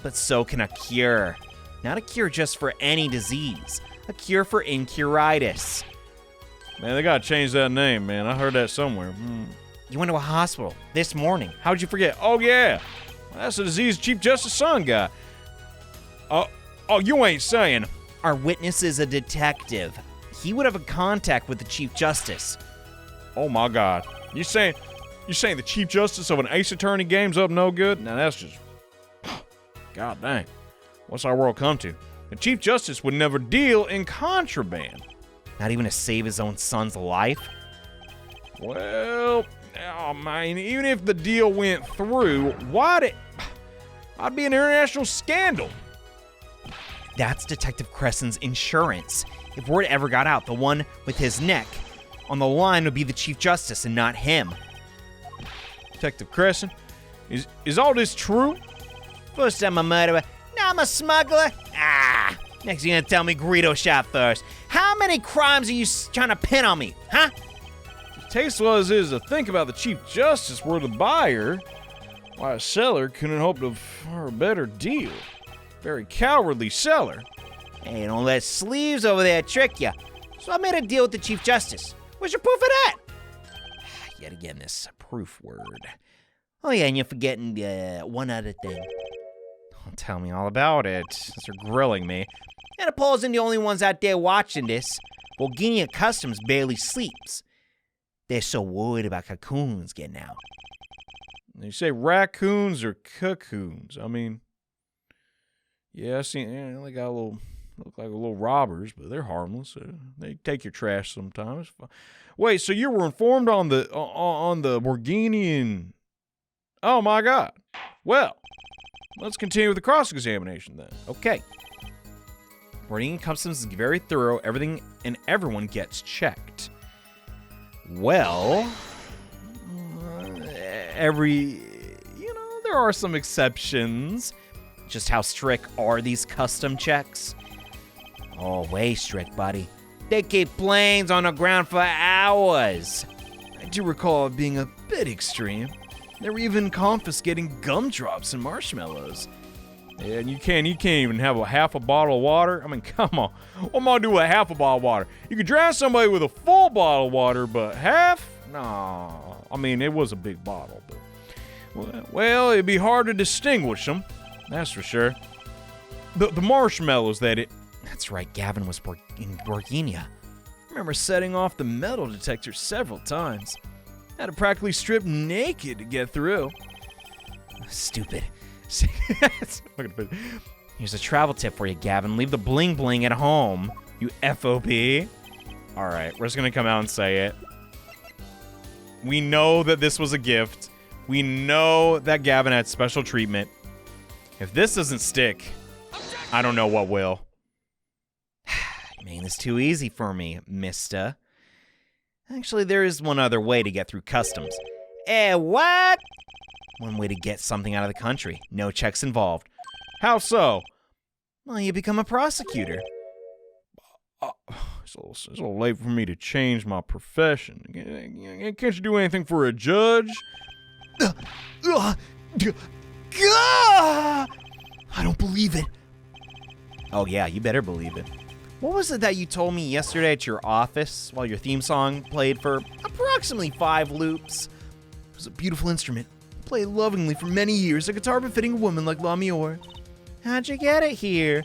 But so can a cure. Not a cure just for any disease. A cure for incuritis. Man, they gotta change that name, man. I heard that somewhere. You went to a hospital this morning. How'd you forget? Oh, yeah. That's the disease Chief Justice's son got. Oh, you ain't saying. Our witness is a detective. He would have a contact with the Chief Justice. Oh, my God. You saying the Chief Justice of an Ace Attorney game's up no good? Now, that's just... God dang. What's our world come to? The Chief Justice would never deal in contraband. Not even to save his own son's life? Well, oh man, even if the deal went through, I'd be an international scandal. That's Detective Crescend's insurance. If word ever got out, the one with his neck on the line would be the Chief Justice and not him. Detective Crescend, is all this true? First I'm a murderer, now I'm a smuggler. Next you're gonna tell me Greedo shot first. How many crimes are you trying to pin on me, huh? Tasteful as it is to think about the Chief Justice were the buyer, why a seller couldn't hope for a better deal. Very cowardly seller. Hey, don't let sleeves over there trick you. So I made a deal with the Chief Justice. Where's your proof of that? Yet again, this proof word. Oh yeah, and you're forgetting one other thing. Don't tell me all about it. Since you're grilling me. Interpol isn't the only ones out there watching this. Bulgaria Customs barely sleeps. They're so worried about cocoons getting out. You say raccoons or cocoons? I mean, yeah, I see. Yeah, they got look like little robbers, but they're harmless. They take your trash sometimes. Wait, so you were informed on the Borginian? Oh my God. Well, let's continue with the cross-examination then. Okay. Borginian Customs is very thorough. Everything and everyone gets checked. Well, there are some exceptions. Just how strict are these custom checks? Oh, way strict, buddy. They keep planes on the ground for hours. I do recall it being a bit extreme. They were even confiscating gumdrops and marshmallows. Yeah, and you can't even have half a bottle of water. I mean, come on. What am I gonna do with a half a bottle of water? You could drown somebody with a full bottle of water, but half? No. I mean, it was a big bottle, but well, it'd be hard to distinguish them. That's for sure. The marshmallows That's right, Gavin was in Borginia. I remember setting off the metal detector several times. Had to practically strip naked to get through. Stupid. Here's a travel tip for you, Gavin. Leave the bling bling at home, you FOP. All right, we're just going to come out and say it. We know that this was a gift. We know that Gavin had special treatment. If this doesn't stick, I don't know what will. You made this too easy for me, mister. Actually, there is one other way to get through customs. What? One way to get something out of the country. No checks involved. How so? Well, you become a prosecutor. It's a little late for me to change my profession. Can't you do anything for a judge? I don't believe it. Oh yeah, you better believe it. What was it that you told me yesterday at your office while your theme song played for approximately 5 loops? It was a beautiful instrument, played lovingly for many years, a guitar befitting a woman like Lamior. How'd you get it here?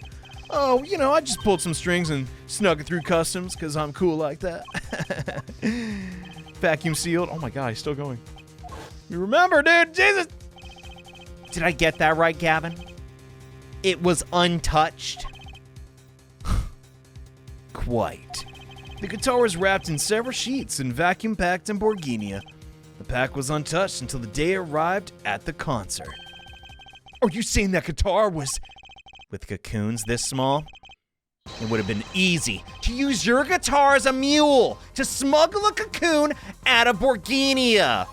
Oh, I just pulled some strings and snuck it through customs because I'm cool like that. Vacuum sealed. Oh my god, he's still going. You remember, dude? Jesus! Did I get that right, Gavin? It was untouched. Quite. The guitar was wrapped in several sheets and vacuum packed in Borginia. The pack was untouched until the day it arrived at the concert. Are you saying that guitar was... With cocoons this small, it would have been easy to use your guitar as a mule to smuggle a cocoon out of Borginia.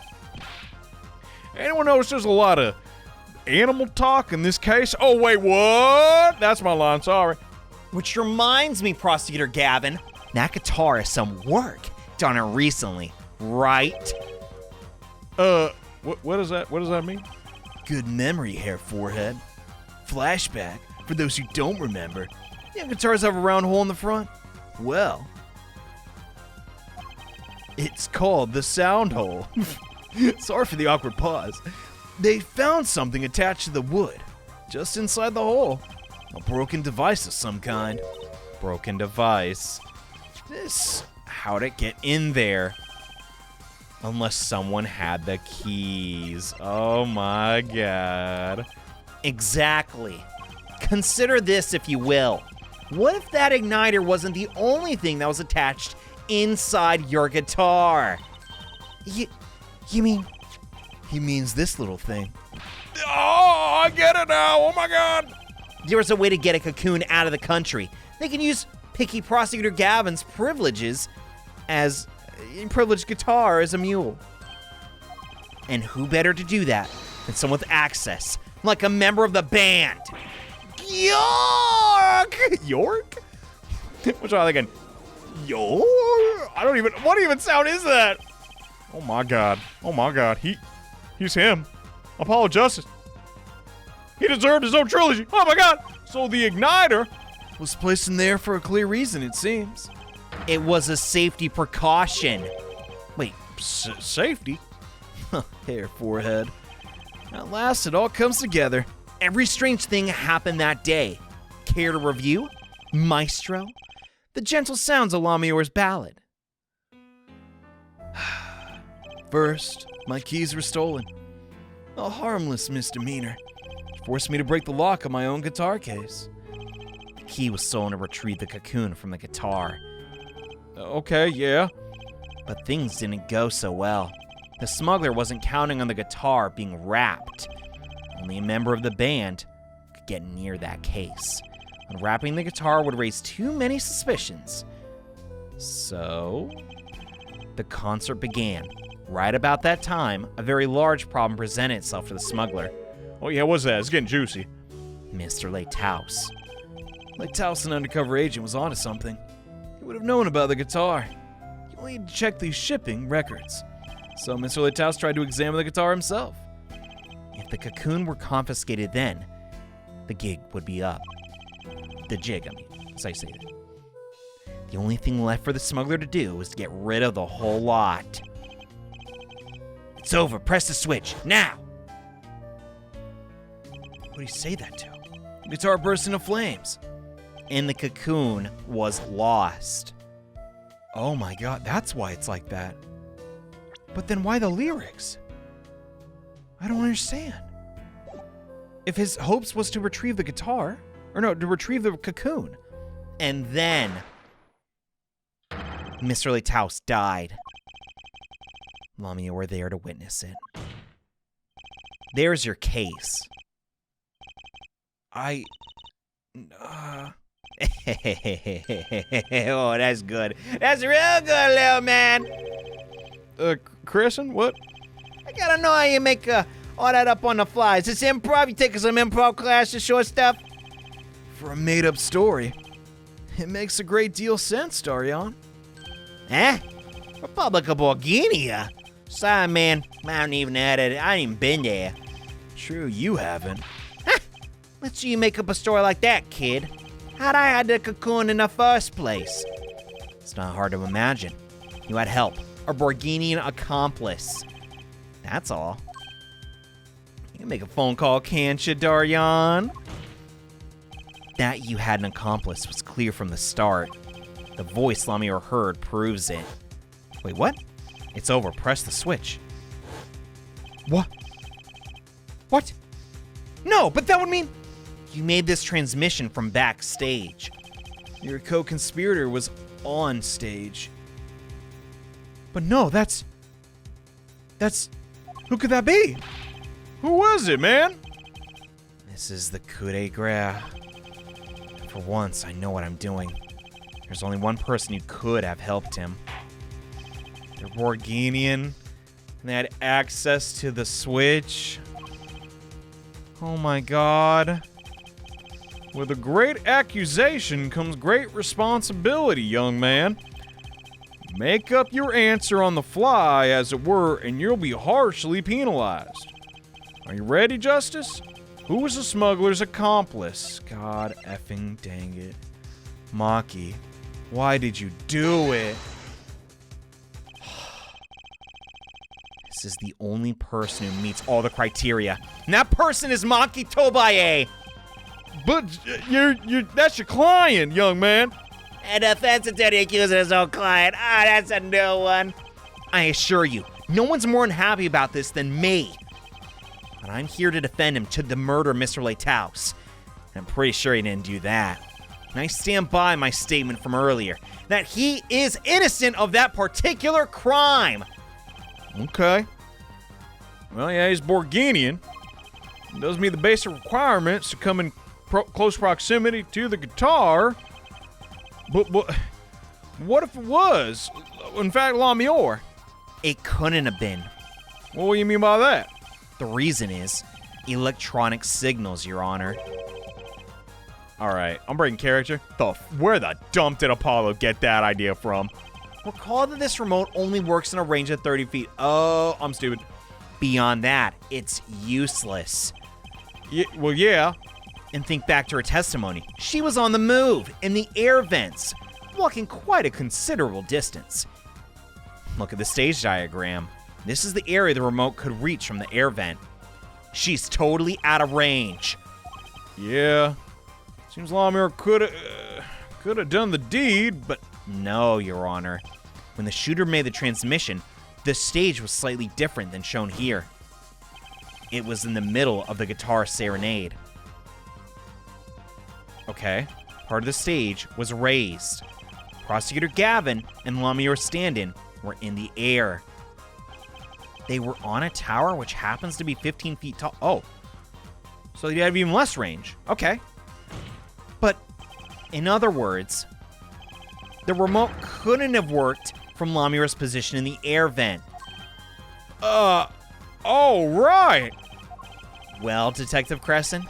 Anyone notice there's a lot of animal talk in this case? Oh, wait, what? That's my line, sorry. Which reminds me, Prosecutor Gavin, that guitar is some work done it recently, right? What does that mean? Good memory, Hair Forehead. Flashback, for those who don't remember. Yeah, guitars have a round hole in the front. Well, it's called the sound hole. Sorry for the awkward pause. They found something attached to the wood, just inside the hole. A broken device of some kind. Broken device. How'd it get in there? Unless someone had the keys. Oh my god. Exactly. Consider this, if you will. What if that igniter wasn't the only thing that was attached inside your guitar? You mean... He means this little thing. Oh, I get it now. Oh my god. There was a way to get a cocoon out of the country. They can use Picky Prosecutor Gavin's privileges as privileged guitar as a mule. And who better to do that than someone with access, like a member of the band? York! York? What's I thinking? York? What even sound is that? Oh my god. Oh my god. He's him. Apollo Justice. He deserved his own trilogy. Oh my god. So the igniter was placed in there for a clear reason, it seems. It was a safety precaution. Wait, safety? Hair Forehead. At last, it all comes together. Every strange thing happened that day. Care to review? Maestro? The gentle sounds of Lamior's ballad. First, my keys were stolen. A harmless misdemeanor. Forced me to break the lock of my own guitar case. The key was stolen to retrieve the cocoon from the guitar. Okay, yeah. But things didn't go so well. The smuggler wasn't counting on the guitar being wrapped. Only a member of the band could get near that case. Unwrapping the guitar would raise too many suspicions. So, the concert began. Right about that time, a very large problem presented itself to the smuggler. Oh yeah, what's that? It's getting juicy. Mr. Leitaus. Leitaus, an undercover agent, was onto something. He would have known about the guitar. He only had to check these shipping records. So Mr. Leitaus tried to examine the guitar himself. If the cocoon were confiscated then, the gig would be up. The jig, as I say it. The only thing left for the smuggler to do was to get rid of the whole lot. It's over. Press the switch. Now! What do you say that to? The guitar burst into flames. And the cocoon was lost. Oh my god, that's why it's like that. But then why the lyrics? I don't understand. If his hopes was to retrieve the guitar, to retrieve the cocoon. And then, Mr. Leitaus died. Lamia were there to witness it. There's your case. Oh, that's good. That's real good, little man. Crescend, what? I gotta know how you make all that up on the fly. Is this improv? You taking some improv classes, short stuff? For a made-up story. It makes a great deal sense, Daryan. Huh? Republic of Bulgaria? Sorry, man. I haven't even had it. I ain't even been there. True, you haven't. Let's see you make up a story like that, kid. How'd I hide the cocoon in the first place? It's not hard to imagine. You had help. A Borginian accomplice. That's all. You can make a phone call, can't you, Daryan? That you had an accomplice was clear from the start. The voice Lamir heard proves it. Wait, what? It's over. Press the switch. What? What? No, but that would mean... You made this transmission from backstage. Your co-conspirator was on stage. But no, that's... Who could that be? Who was it, man? This is the coup de grace. For once, I know what I'm doing. There's only one person who could have helped him. They're Borginian, and they had access to the switch. Oh my god. With a great accusation comes great responsibility, young man. Make up your answer on the fly, as it were, and you'll be harshly penalized. Are you ready, Justice? Who was the smuggler's accomplice? God effing dang it. Maki, why did you do it? This is the only person who meets all the criteria. And that person is Maki Tobaye! But that's your client, young man. An offense attorney accusing his own client. Ah, that's a new one. I assure you, no one's more unhappy about this than me. But I'm here to defend him to the murder of Mr. Leitaus. And I'm pretty sure he didn't do that. And I stand by my statement from earlier, that he is innocent of that particular crime. Okay. Well, yeah, he's Borginian. It does meet the basic requirements to come in close proximity to the guitar. But what if it was, in fact, Lamir? It couldn't have been. What do you mean by that? The reason is electronic signals, Your Honor. All right, I'm breaking character. Where the dump did Apollo get that idea from? Recall that this remote only works in a range of 30 feet. Oh, I'm stupid. Beyond that, it's useless. Yeah, well, yeah. And think back to her testimony. She was on the move, in the air vents, walking quite a considerable distance. Look at the stage diagram. This is the area the remote could reach from the air vent. She's totally out of range. Yeah. Seems Lamir could have done the deed, but... No, Your Honor. When the shooter made the transmission, the stage was slightly different than shown here. It was in the middle of the guitar serenade. Okay, part of the stage was raised. Prosecutor Gavin and Lamir stand-in were in the air. They were on a tower which happens to be 15 feet tall. Oh, so they had even less range. Okay. But, in other words, the remote couldn't have worked from Lamir's position in the air vent. Oh, right. Well, Detective Crescend,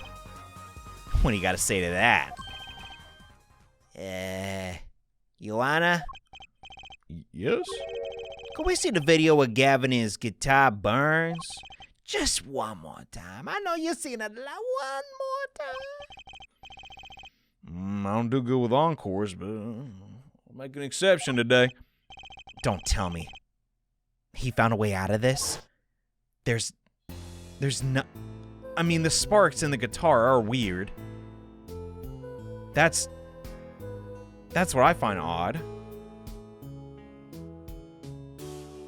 what do you got to say to that? Joanna? Yes? Can we see the video where Gavin his guitar burns? Just one more time. I know you've seen it one more time. I don't do good with encores, but I'll make an exception today. Don't tell me. He found a way out of this? There's no... I mean, the sparks in the guitar are weird. That's what I find odd.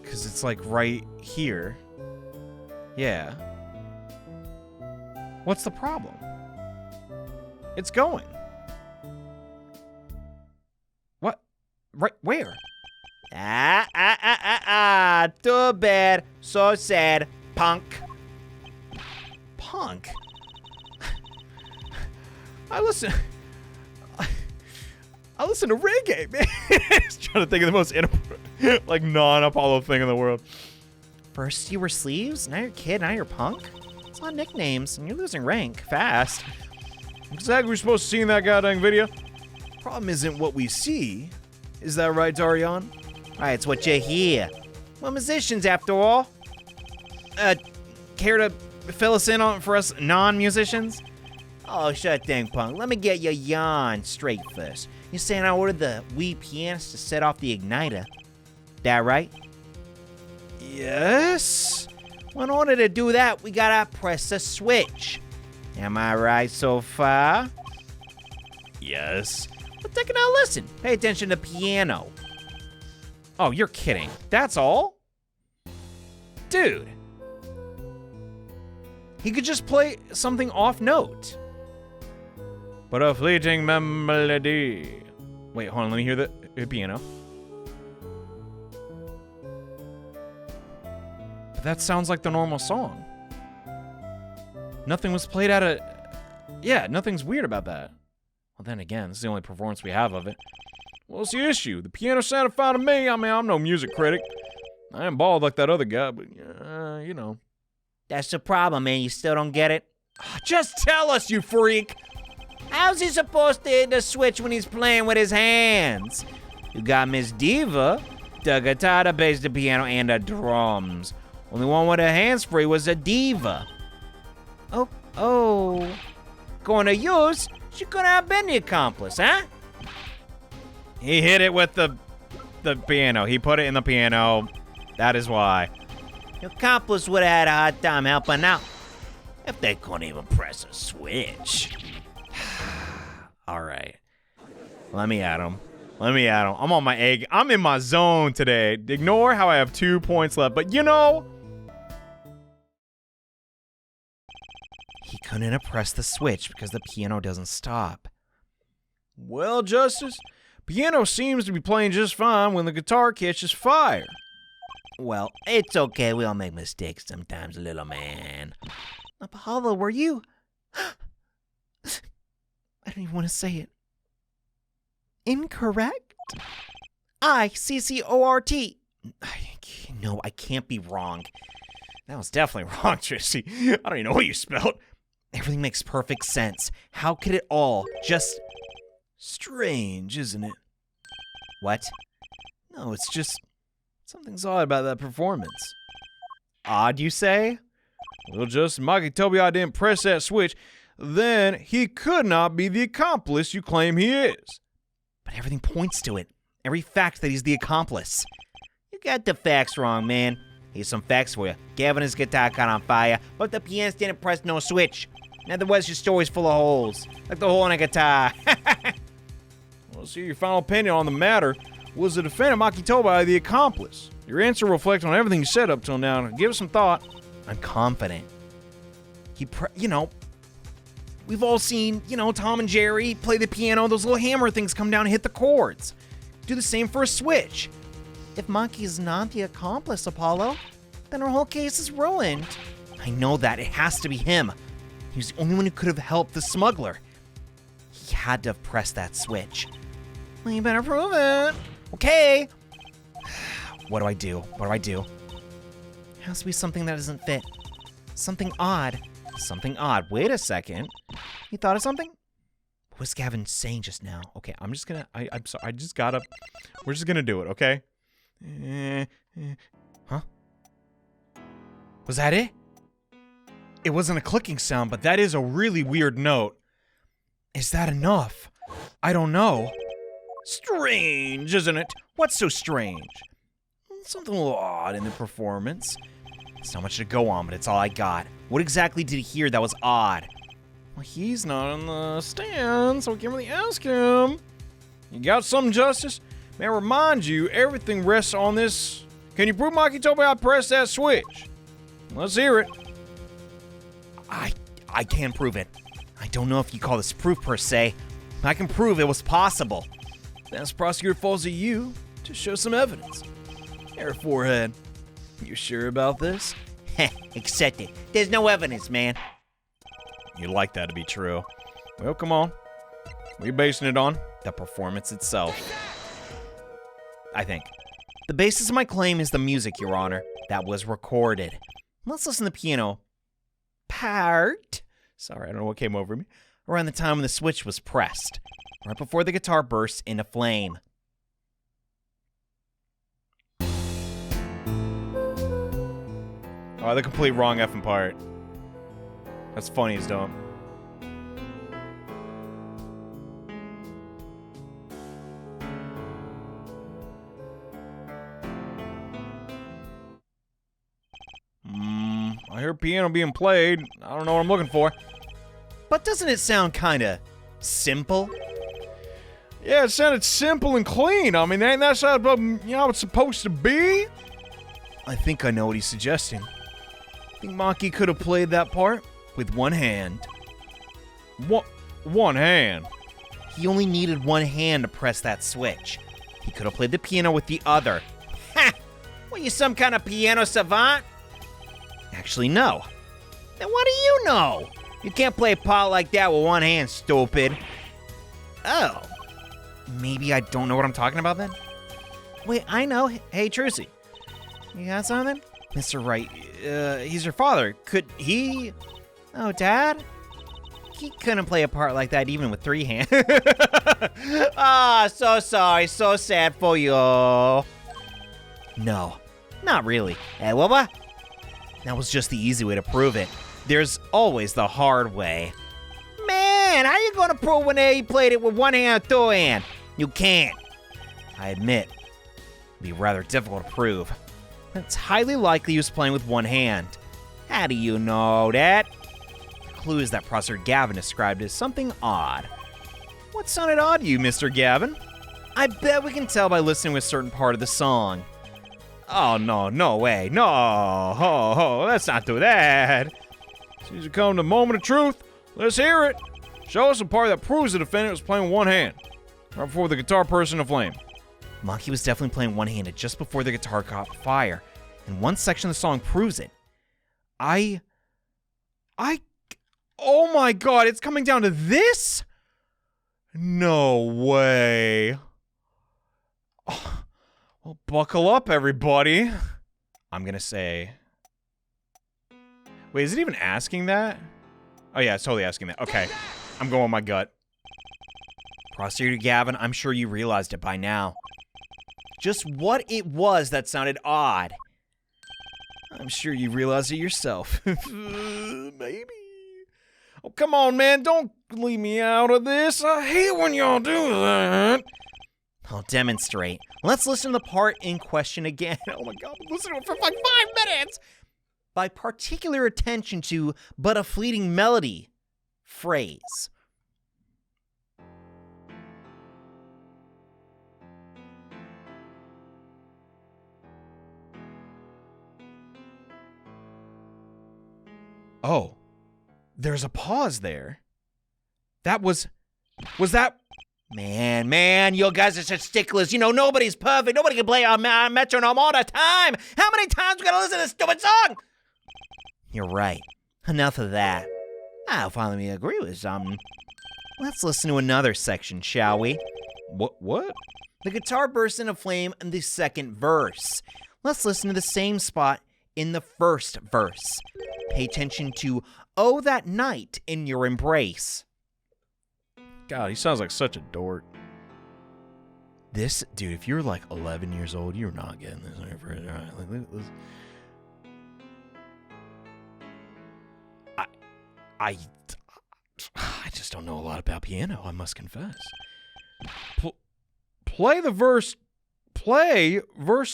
Because it's like right here. Yeah. What's the problem? It's going. What? Right where? Too bad. So sad. Punk. Punk? I listen to reggae, man. Just trying to think of the most like non-Apollo thing in the world. First you were sleeves, now you're kid, now you're punk. It's a lot of nicknames, and you're losing rank fast. Exactly, we're supposed to see in that goddamn video. Problem isn't what we see. Is that right, Daryan? Alright, it's what you hear. We're musicians, after all. Care to fill us in on for us non-musicians? Oh, sure thing, punk. Let me get your yarn straight first. You're saying I ordered the Wii pianist to set off the igniter. That right? Yes? Well, in order to do that, we gotta press a switch. Am I right so far? Yes. But take it now, listen. Pay attention to piano. Oh, you're kidding. That's all? Dude. He could just play something off note. But a fleeting melody. Wait, hold on, let me hear the piano. But that sounds like the normal song. Nothing was played out of... Yeah, nothing's weird about that. Well, then again, this is the only performance we have of it. What's the issue? The piano sounded fine to me. I mean, I'm no music critic. I ain't bald like that other guy, but, you know. That's the problem, man. You still don't get it? Just tell us, you freak! How's he supposed to hit the switch when he's playing with his hands? You got Miss Diva, the guitar, the bass, the piano, and the drums. Only one with her hands free was a diva. Oh. Going to use? She couldn't have been the accomplice, huh? He hit it with the piano. He put it in the piano. That is why. The accomplice would have had a hard time helping out if they couldn't even press a switch. All right. Let me at him. I'm on my egg. I'm in my zone today. Ignore how I have 2 points left. But you know... He couldn't have pressed the switch because the piano doesn't stop. Well, Justice, piano seems to be playing just fine when the guitar catches fire. Well, it's okay. We all make mistakes sometimes, little man. Apollo, were you... I don't even want to say it. Incorrect? I-C-C-O-R-T. No, I can't be wrong. That was definitely wrong, Tracy. I don't even know what you spelled. Everything makes perfect sense. How could it all just... Strange, isn't it? What? No, it's just... Something's odd about that performance. Odd, you say? Well, just Mikey told me I didn't press that switch. Then he could not be the accomplice you claim he is. But everything points to it. Every fact that he's the accomplice. You got the facts wrong, man. Here's some facts for you. Gavin and his guitar caught on fire, but the pianist didn't press no switch. In other words, your story's full of holes. Like the hole in a guitar. Well, see, your final opinion on the matter. Was the defendant Makitoba the accomplice? Your answer reflects on everything you said up till now. Give it some thought. I'm confident. We've all seen, Tom and Jerry play the piano. Those little hammer things come down and hit the chords. Do the same for a switch. If Monkey's not the accomplice, Apollo, then our whole case is ruined. I know that. It has to be him. He was the only one who could have helped the smuggler. He had to have pressed that switch. Well, you better prove it. Okay. What do I do? It has to be something that doesn't fit. Something odd. Wait a second. You thought of something? What was Gavin saying just now? Okay, I'm just gonna... I'm sorry. We're just gonna do it, okay? Huh? Was that it? It wasn't a clicking sound, but that is a really weird note. Is that enough? I don't know. Strange, isn't it? What's so strange? Something a little odd in the performance. It's not much to go on, but it's all I got. What exactly did he hear that was odd? Well, he's not on the stand, so we can't really ask him. You got something, Justice? May I remind you, everything rests on this. Can you prove Mikey told me I pressed that switch? Let's hear it. I can't prove it. I don't know if you call this proof per se, but I can prove it was possible. That's prosecutor falls to you to show some evidence. Here, forehead. You sure about this? Heh, accept it. There's no evidence, man. You'd like that to be true. Well, come on. What are you basing it on? The performance itself. I think. The basis of my claim is the music, Your Honor, that was recorded. Let's listen to the piano part. Sorry, I don't know what came over me. Around the time when the switch was pressed, right before the guitar burst into flame. Oh, the complete wrong effing part. That's funny as dumb. I hear piano being played. I don't know what I'm looking for. But doesn't it sound kinda simple? Yeah, it sounded simple and clean. I mean, ain't that how it's supposed to be? I think I know what he's suggesting. I think Maki could have played that part with one hand. One hand. He only needed one hand to press that switch. He could have played the piano with the other. Ha! What, you some kind of piano savant? Actually, no. Then what do you know? You can't play a part like that with one hand, stupid. Oh. Maybe I don't know what I'm talking about then? Wait, I know. Hey, Trucy. You got something? Mr. Wright, he's your father. Could he... Oh, Dad? He couldn't play a part like that even with three hands. Ah, so sorry. So sad for you. No, not really. Hey, what? That was just the easy way to prove it. There's always the hard way. Man, how you gonna prove when he played it with one hand or two hand? You can't. I admit, it'd be rather difficult to prove. It's highly likely he was playing with one hand. How do you know that? The clues that Professor Gavin described as something odd. What sounded odd to you, Mr. Gavin? I bet we can tell by listening to a certain part of the song. Oh, no way. No, let's not do that. Seems to come to the moment of truth. Let's hear it. Show us a part that proves the defendant was playing with one hand, right before the guitar burst into flame. Maki was definitely playing one-handed just before the guitar caught fire, and one section of the song proves it. Oh my god, it's coming down to this? No way. Oh, well, buckle up, everybody. I'm gonna say... Wait, is it even asking that? Oh yeah, it's totally asking that. Okay, I'm going with my gut. Prosecutor Gavin, I'm sure you realized it by now. Just what it was that sounded odd. I'm sure you realized it yourself. Maybe. Oh, come on, man. Don't leave me out of this. I hate when y'all do that. I'll demonstrate. Let's listen to the part in question again. Oh my god, listen to it for like 5 minutes! By particular attention to but a fleeting melody phrase. Oh, there's a pause there. Was that... Man, you guys are such sticklers. You know, nobody's perfect. Nobody can play on metronome all the time. How many times we gotta listen to this stupid song? You're right. Enough of that. I'll finally agree with something. Let's listen to another section, shall we? What? The guitar bursts into flame in the second verse. Let's listen to the same spot in the first verse. Pay attention to "Oh, that night in your embrace." God, he sounds like such a dork. This, dude, if you're like 11 years old, you're not getting this. I just don't know a lot about piano, I must confess. Play verse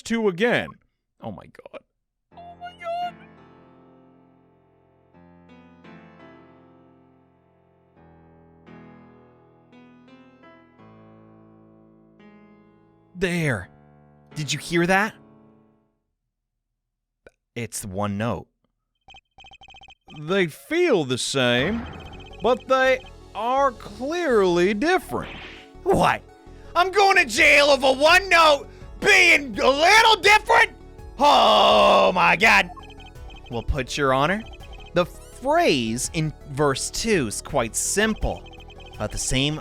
2 again. Oh my god. Oh my god. There. Did you hear that? It's one note. They feel the same, but they are clearly different. What? I'm going to jail over one note being a little different? Oh my god. Well, put your honor. The phrase in verse 2 is quite simple. About the same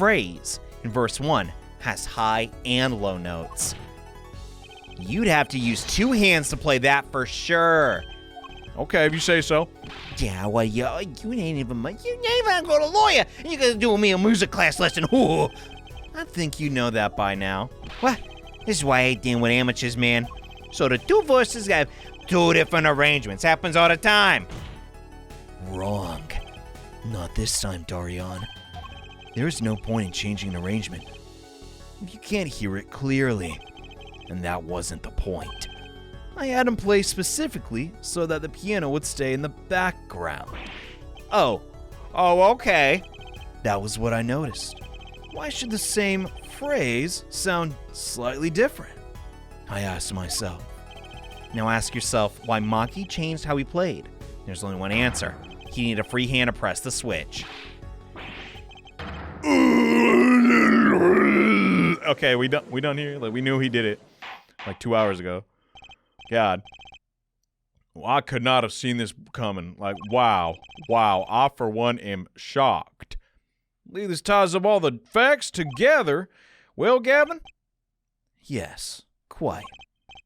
phrase in verse 1 has high and low notes. You'd have to use 2 hands to play that for sure. Okay, if you say so. Yeah, well, you ain't even gonna go to lawyer. You gotta do me a music class lesson. Ooh. I think you know that by now. What? This is why I hate dealing with amateurs, man. So the 2 verses have 2 different arrangements. Happens all the time. Wrong. Not this time, Daryan. There's no point in changing an arrangement if you can't hear it clearly. And that wasn't the point. I had him play specifically so that the piano would stay in the background. Oh, okay. That was what I noticed. Why should the same phrase sound slightly different? I asked myself. Now ask yourself why Maki changed how he played. There's only one answer. He needed a free hand to press the switch. Okay, we done here. Like, we knew he did it like 2 hours ago. God. Well, I could not have seen this coming. Like, wow. I, for one, am shocked. Leave this ties up all the facts together. Well, Gavin? Yes, quite.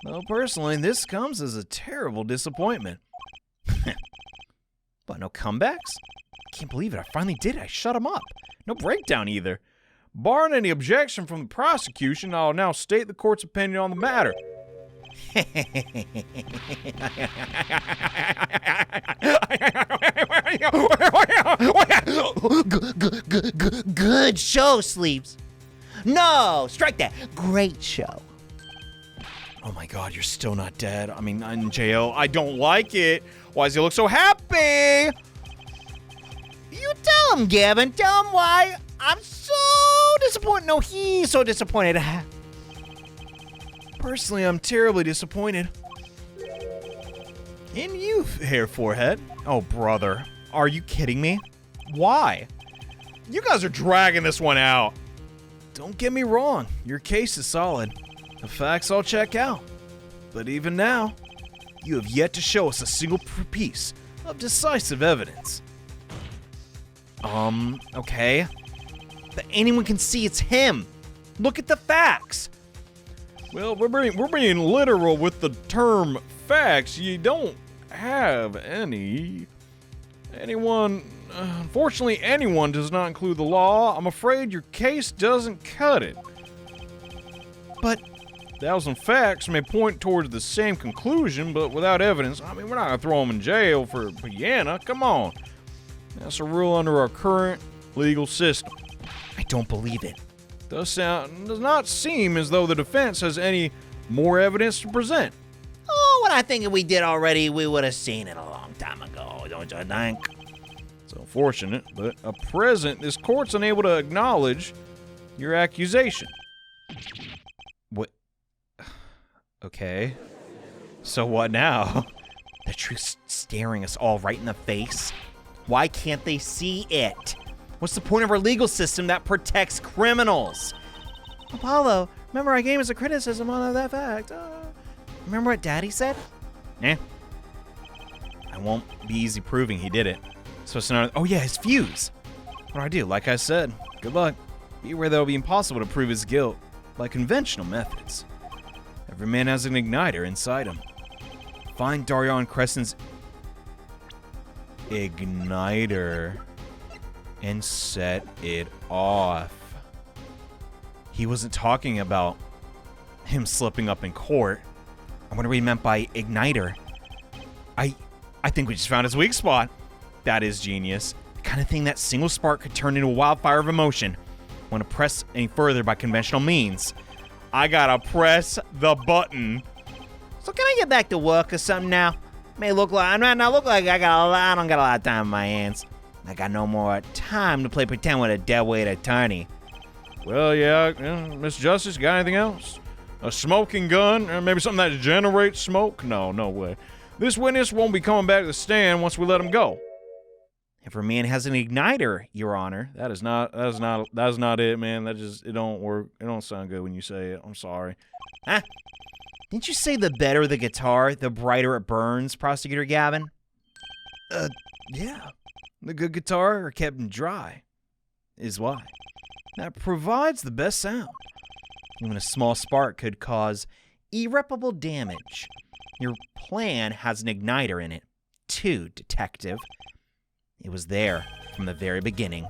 Though personally, this comes as a terrible disappointment. But no comebacks? I can't believe it. I finally did it. I shut him up. No breakdown either. Barring any objection from the prosecution, I'll now state the court's opinion on the matter. Good show, Sleeps. No, strike that. Great show. Oh my God, you're still not dead. I mean, in jail. I don't like it. Why does he look so happy? You tell him, Gavin. Tell him why I'm so disappointed. No, he's so disappointed. Personally, I'm terribly disappointed. In you, hair forehead. Oh, brother. Are you kidding me? Why? You guys are dragging this one out. Don't get me wrong, your case is solid. The facts all check out. But even now, you have yet to show us a single piece of decisive evidence. Okay. But anyone can see it's him. Look at the facts. Well, we're being literal with the term facts. You don't have anyone. Unfortunately, anyone does not include the law. I'm afraid your case doesn't cut it. But 1,000 facts may point towards the same conclusion, but without evidence, I mean, we're not gonna throw him in jail for piano. Come on. That's a rule under our current legal system. I don't believe it. Does not seem as though the defense has any more evidence to present. Oh, what I think if we did already, we would have seen it a long time ago, don't you think? It's unfortunate, but at present, this court's unable to acknowledge your accusation. What? Okay. So what now? The truth's staring us all right in the face. Why can't they see it? What's the point of our legal system that protects criminals? Apollo, remember I gave us a criticism on that fact. Remember what Daddy said? I won't be easy proving he did it. So it's not. Oh yeah, his fuse. What do I do? Like I said, good luck. Beware that it'll be impossible to prove his guilt by conventional methods. Every man has an igniter inside him. Find Daryan Crescent's igniter and set it off. He wasn't talking about him slipping up in court. I wonder what he meant by igniter. I think we just found his weak spot. That is genius. The kind of thing that single spark could turn into a wildfire of emotion. Want to press any further by conventional means. I gotta press the button. So can I get back to work or something now? May look like I don't got a lot of time on my hands. I got no more time to play pretend with a deadweight attorney. Well, yeah, Miss Justice, got anything else? A smoking gun? Or maybe something that generates smoke? No way. This witness won't be coming back to the stand once we let him go. If a man has an igniter, Your Honor. That is not it, man. It don't work. It don't sound good when you say it. I'm sorry. Huh? Didn't you say the better the guitar, the brighter it burns, Prosecutor Gavin? Yeah. The good guitar are kept dry, is why. that provides the best sound. Even a small spark could cause irreparable damage. Your plan has an igniter in it, too, Detective. It was there from the very beginning.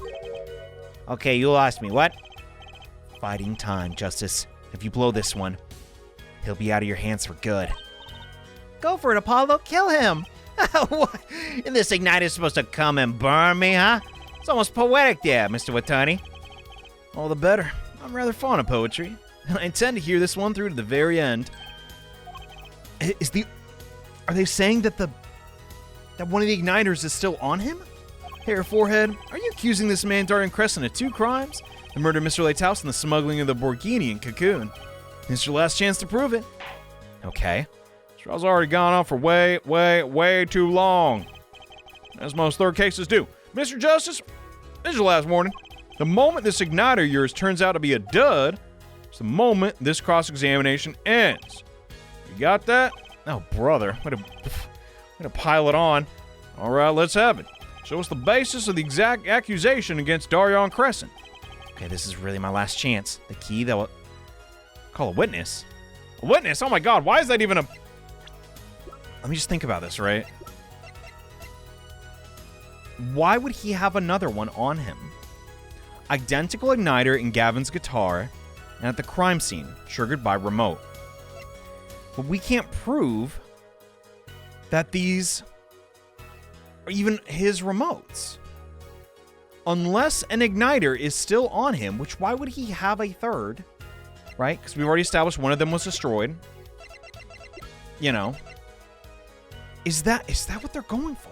Okay, you lost me. What? Fighting time, Justice. If you blow this one, he'll be out of your hands for good. Go for it, Apollo. Kill him. What? And this igniter's supposed to come and burn me, huh? It's almost poetic there, Mr. Watani. All the better. I'm rather fond of poetry, and I intend to hear this one through to the very end. Are they saying that one of the igniters is still on him? Hair Forehead, are you accusing this man Daryan Crescend of 2 crimes? The murder of Mr. Lighthouse and the smuggling of the Borghini and cocoon. It's your last chance to prove it. Okay. This trial's already gone on for way too long. As most third cases do. Mr. Justice, this is your last warning. The moment this igniter of yours turns out to be a dud, it's the moment this cross-examination ends. You got that? Oh, brother. Way to pile it on. All right, let's have it. Show us the basis of the exact accusation against Daryan Crescend. Okay, this is really my last chance. The key that will... Call a witness? A witness? Oh my god, why is that even a... Let me just think about this, right? Why would he have another one on him? Identical igniter in Gavin's guitar and at the crime scene, triggered by remote. But we can't prove that these are even his remotes. Unless an igniter is still on him, which why would he have a third? Right? Because we've already established one of them was destroyed. You know. Is that what they're going for?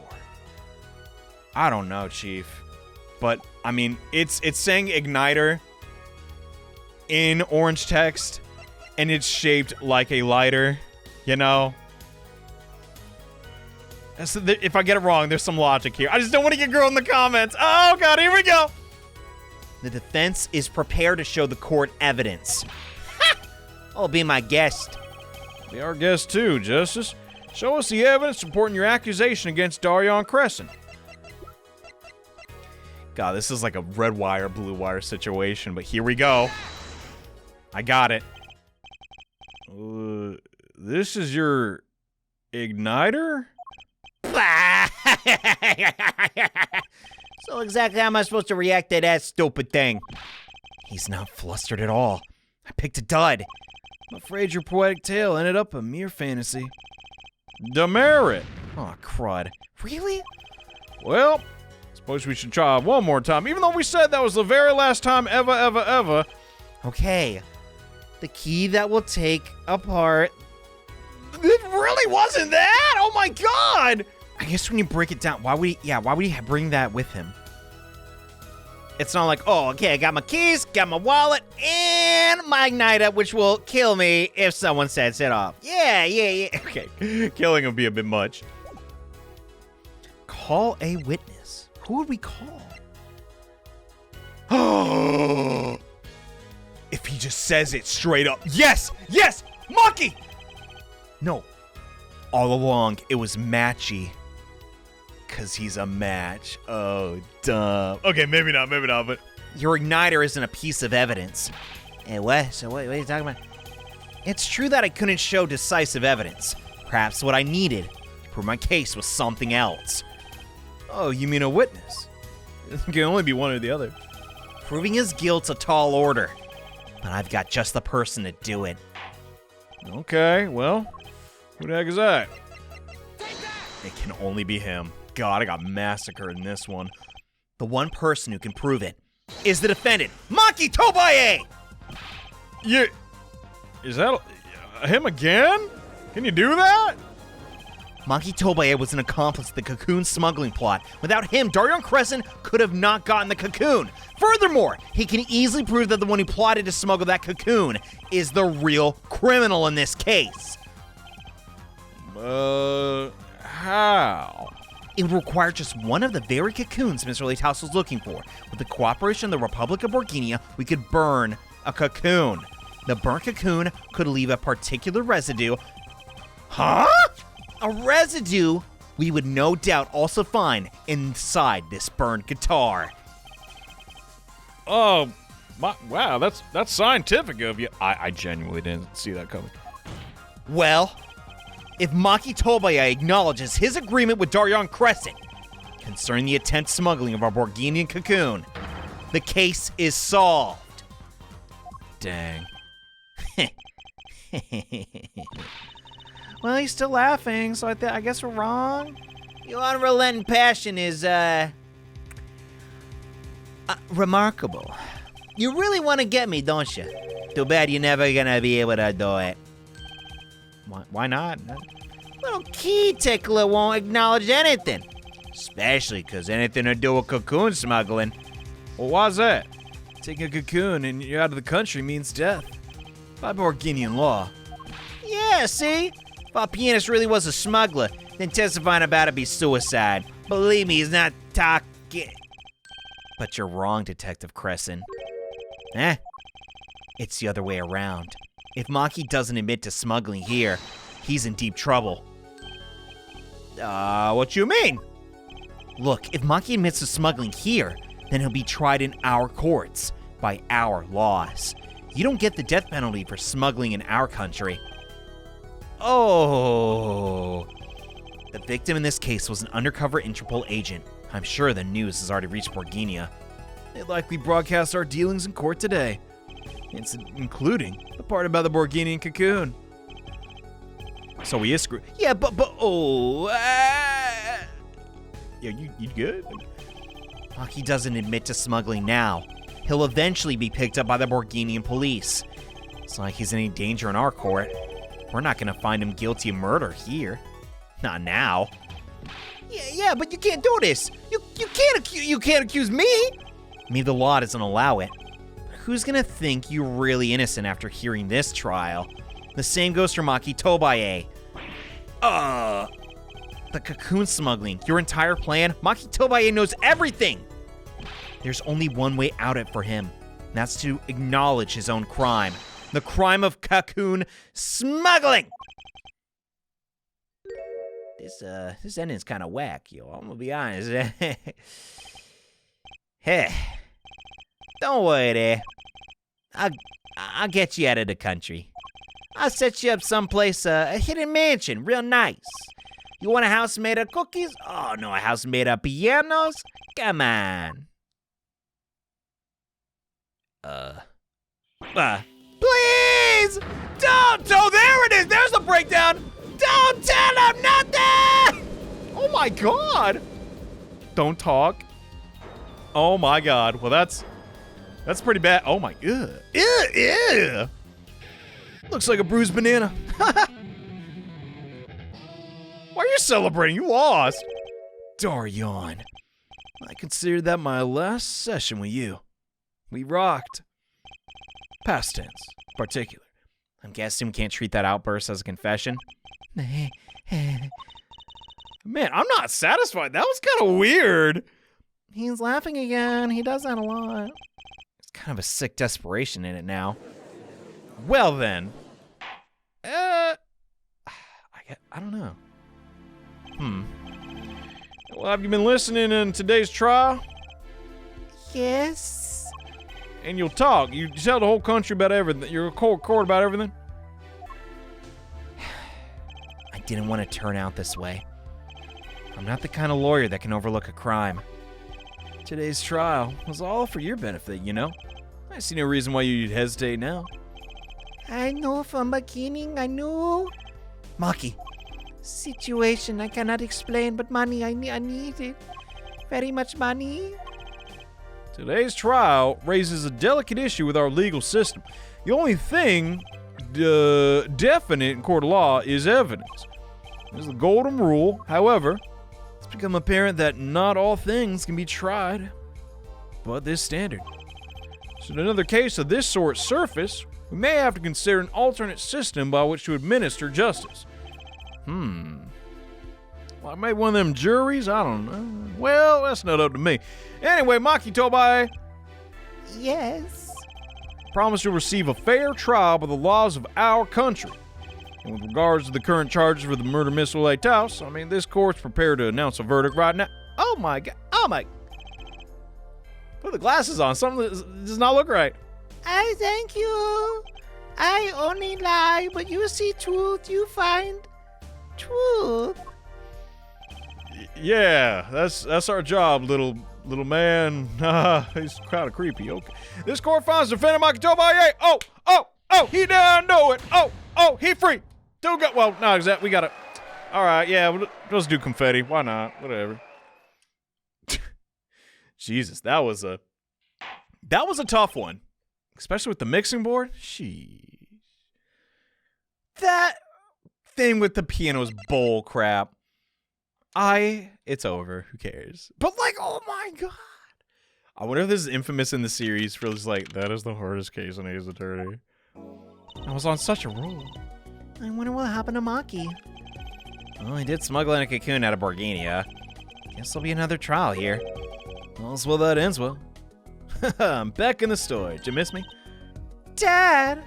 I don't know, Chief. But, I mean, it's saying igniter in orange text, and it's shaped like a lighter, you know? So if I get it wrong, there's some logic here. I just don't want to get girl in the comments. Oh, God, here we go. The defense is prepared to show the court evidence. I'll be my guest. Be our guest too, Justice. Show us the evidence supporting your accusation against Daryan Crescend. God, this is like a red wire, blue wire situation, but here we go. I got it. This is your igniter? So exactly how am I supposed to react to that stupid thing? He's not flustered at all. I picked a dud. I'm afraid your poetic tale ended up a mere fantasy. Demerit. Oh, crud. Really? Well, suppose we should try one more time, even though we said that was the very last time ever. Okay. The key that will take apart... It really wasn't that? Oh my god! I guess when you break it down, why would he bring that with him? It's not like, oh, okay, I got my keys, got my wallet, and my igniter, which will kill me if someone sets it off. Yeah. Okay, killing would be a bit much. Call a witness. Who would we call? Oh! If he just says it straight up. Yes! Monkey! No. All along, it was Matchy. Because he's a match. Oh, dumb. Okay, maybe not, but... Your igniter isn't a piece of evidence. Hey, what? So what are you talking about? It's true that I couldn't show decisive evidence. Perhaps what I needed to prove my case was something else. Oh, you mean a witness? It can only be one or the other. Proving his guilt's a tall order. But I've got just the person to do it. Okay, well, who the heck is that? It can only be him. God, I got massacred in this one. The one person who can prove it is the defendant, Maki Tobaye! Yeah, is that him again? Can you do that? Maki Tobaye was an accomplice to the cocoon smuggling plot. Without him, Daryan Crescend could have not gotten the cocoon. Furthermore, he can easily prove that the one who plotted to smuggle that cocoon is the real criminal in this case. How? It would require just one of the very cocoons Mr. Lighthouse was looking for. With the cooperation of the Republic of Borghini, we could burn a cocoon. The burnt cocoon could leave a particular residue. Huh? A residue we would no doubt also find inside this burned guitar. Oh, Wow, that's scientific of you. I genuinely didn't see that coming. Well, if Maki Tobaya acknowledges his agreement with Daryan Crescend concerning the attempt smuggling of our Borginian cocoon, the case is solved. Dang. Well, he's still laughing, so I guess we're wrong. Your unrelenting passion is, remarkable. You really want to get me, don't you? Too bad you're never gonna be able to do it. Why not? Little key tickler won't acknowledge anything. Especially because anything to do with cocoon smuggling. Well, why's that? Taking a cocoon and you're out of the country means death. By Borginian law. Yeah, see? If our pianist really was a smuggler, then testifying about it be suicide. Believe me, he's not talking. But you're wrong, Detective Crescend. It's the other way around. If Maki doesn't admit to smuggling here, he's in deep trouble. What you mean? Look, if Maki admits to smuggling here, then he'll be tried in our courts, by our laws. You don't get the death penalty for smuggling in our country. Oh. The victim in this case was an undercover Interpol agent. I'm sure the news has already reached Borginia. They likely broadcast our dealings in court today. Including the part about the Borginian cocoon. So he is screwed. Yeah, but Yeah, you good? Maki doesn't admit to smuggling now. He'll eventually be picked up by the Borginian police. It's not like he's in any danger in our court. We're not gonna find him guilty of murder here. Not now. Yeah, but you can't do this. You can't accuse me. Maybe the law doesn't allow it. But who's gonna think you're really innocent after hearing this trial? The same goes for Maki Tobaye. The cocoon smuggling, your entire plan, Maki Tobaye knows everything! There's only one way out it for him, and that's to acknowledge his own crime. The crime of cocoon smuggling! This ending's kind of whack, yo. I'm gonna be honest. Hey, don't worry there. I'll get you out of the country. I'll set you up someplace, a hidden mansion, real nice. You want a house made of cookies? Oh, no, a house made of pianos? Come on. Please! Don't! Oh, there it is! There's the breakdown! Don't tell him nothing! Oh my god! Don't talk. Oh my god. Well, that's pretty bad. Oh my. Ew. Looks like a bruised banana. Why are you celebrating? You lost. Daryan. I considered that my last session with you. We rocked. Past tense, particular. I'm guessing we can't treat that outburst as a confession. Man, I'm not satisfied. That was kind of weird. He's laughing again. He does that a lot. There's kind of a sick desperation in it now. Well then. I don't know. Well, have you been listening in today's trial? Yes. And you'll talk. You tell the whole country about everything. You're a court about everything. I didn't want to turn out this way. I'm not the kind of lawyer that can overlook a crime. Today's trial was all for your benefit, you know? I see no reason why you'd hesitate now. I know from beginning, I knew. Maki. Situation I cannot explain, but money, I need it. Very much money. Today's trial raises a delicate issue with our legal system. The only thing definite in court of law is evidence. There's the golden rule. However, it's become apparent that not all things can be tried but this standard. Should another case of this sort surface, we may have to consider an alternate system by which to administer justice. Well, maybe one of them juries? I don't know. Well, that's not up to me. Anyway, Maki Tobaye. Yes. Promise you'll receive a fair trial by the laws of our country. And with regards to the current charges for the murder missile at Taos, I mean, this court's prepared to announce a verdict right now. Oh my god. Oh my. Put the glasses on. Something does not look right. I thank you. I only lie, but you see truth, you find truth. Yeah, that's our job, little man. He's kind of creepy. Okay. This court finds defendant Maki Tobaye. Oh, he didn't do it. Oh, he free. Don't go. Well, no, exactly. We got it. All right, yeah, let's do confetti. Why not? Whatever. Jesus, that was a tough one, especially with the mixing board. Sheesh. That thing with the piano is bull crap. It's over. Who cares? But like, oh my god. I wonder if this is infamous in the series for just like, that is the hardest case in Ace Attorney. I was on such a roll. I wonder what happened to Maki. Well, he did smuggle in a cocoon out of Borgania. Guess there'll be another trial here. All's well that ends well. I'm back in the store. Did you miss me? Dad!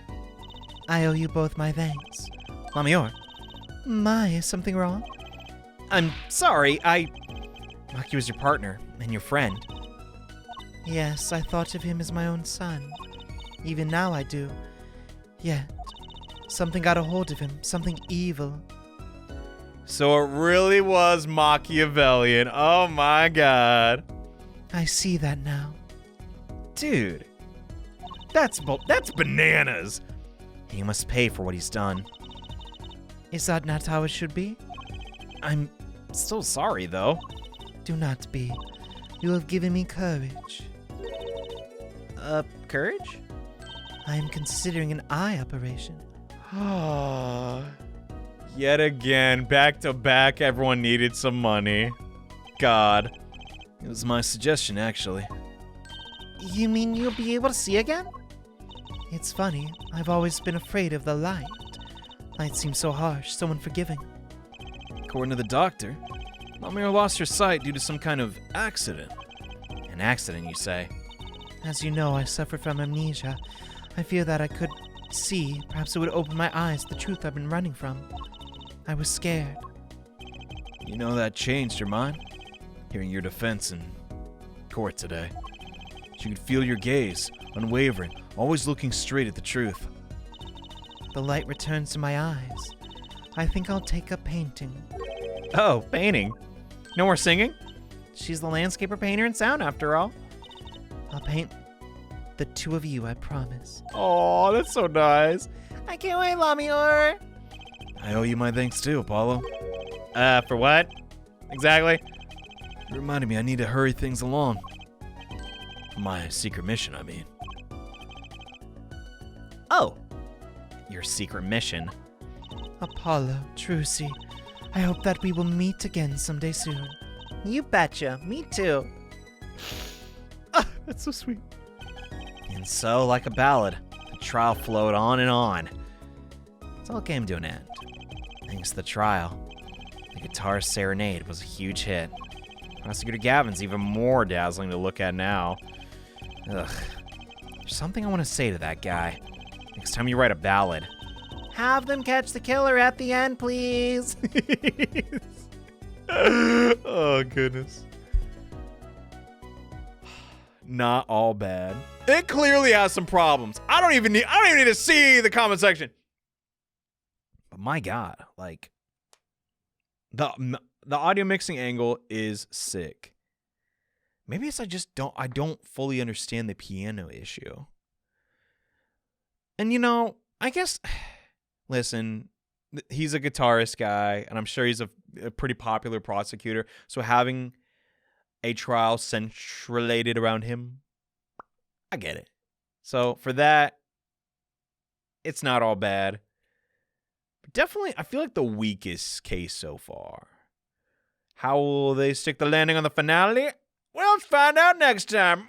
I owe you both my thanks. Lamior. My, is something wrong? I'm sorry, Maki was your partner and your friend. Yes, I thought of him as my own son. Even now I do. Yet, something got a hold of him, something evil. So it really was Machiavellian. Oh my god. I see that now. Dude, that's bananas. He must pay for what he's done. Is that not how it should be? I'm so sorry, though. Do not be. You have given me courage. Courage? I am considering an eye operation. Yet again, back to back, everyone needed some money. God. It was my suggestion, actually. You mean you'll be able to see again? It's funny. I've always been afraid of the light. Light seems so harsh, so unforgiving. According to the doctor, Lamir lost her sight due to some kind of accident. An accident, you say? As you know, I suffer from amnesia. I fear that I could see. Perhaps it would open my eyes to the truth I've been running from. I was scared. You know that changed your mind? Hearing your defense in court today. She could feel your gaze, unwavering, always looking straight at the truth. The light returns to my eyes. I think I'll take up painting. Oh, painting? No more singing? She's the landscaper, painter, and sound, after all. I'll paint the two of you, I promise. Oh, that's so nice. I can't wait, Lamior. I owe you my thanks too, Apollo. For what? Exactly? You reminded me I need to hurry things along. For my secret mission, I mean. Oh. Your secret mission? Apollo, Trucy, I hope that we will meet again someday soon. You betcha. Me too. That's so sweet. And so, like a ballad, the trial flowed on and on. It all came to an end. Thanks to the trial, the guitar serenade was a huge hit. Prosecutor Gavin's even more dazzling to look at now. Ugh. There's something I want to say to that guy. Next time you write a ballad. Have them catch the killer at the end, please. Oh, goodness. Not all bad. It clearly has some problems. I don't even need to see the comment section. But my God, like, The audio mixing angle is sick. maybe it's I don't fully understand the piano issue. And you know, I guess, listen, he's a guitarist guy, and I'm sure he's a pretty popular prosecutor. So having a trial centrated around him, I get it. So for that, it's not all bad. But definitely, I feel like the weakest case so far. How will they stick the landing on the finale? Well, let's find out next time.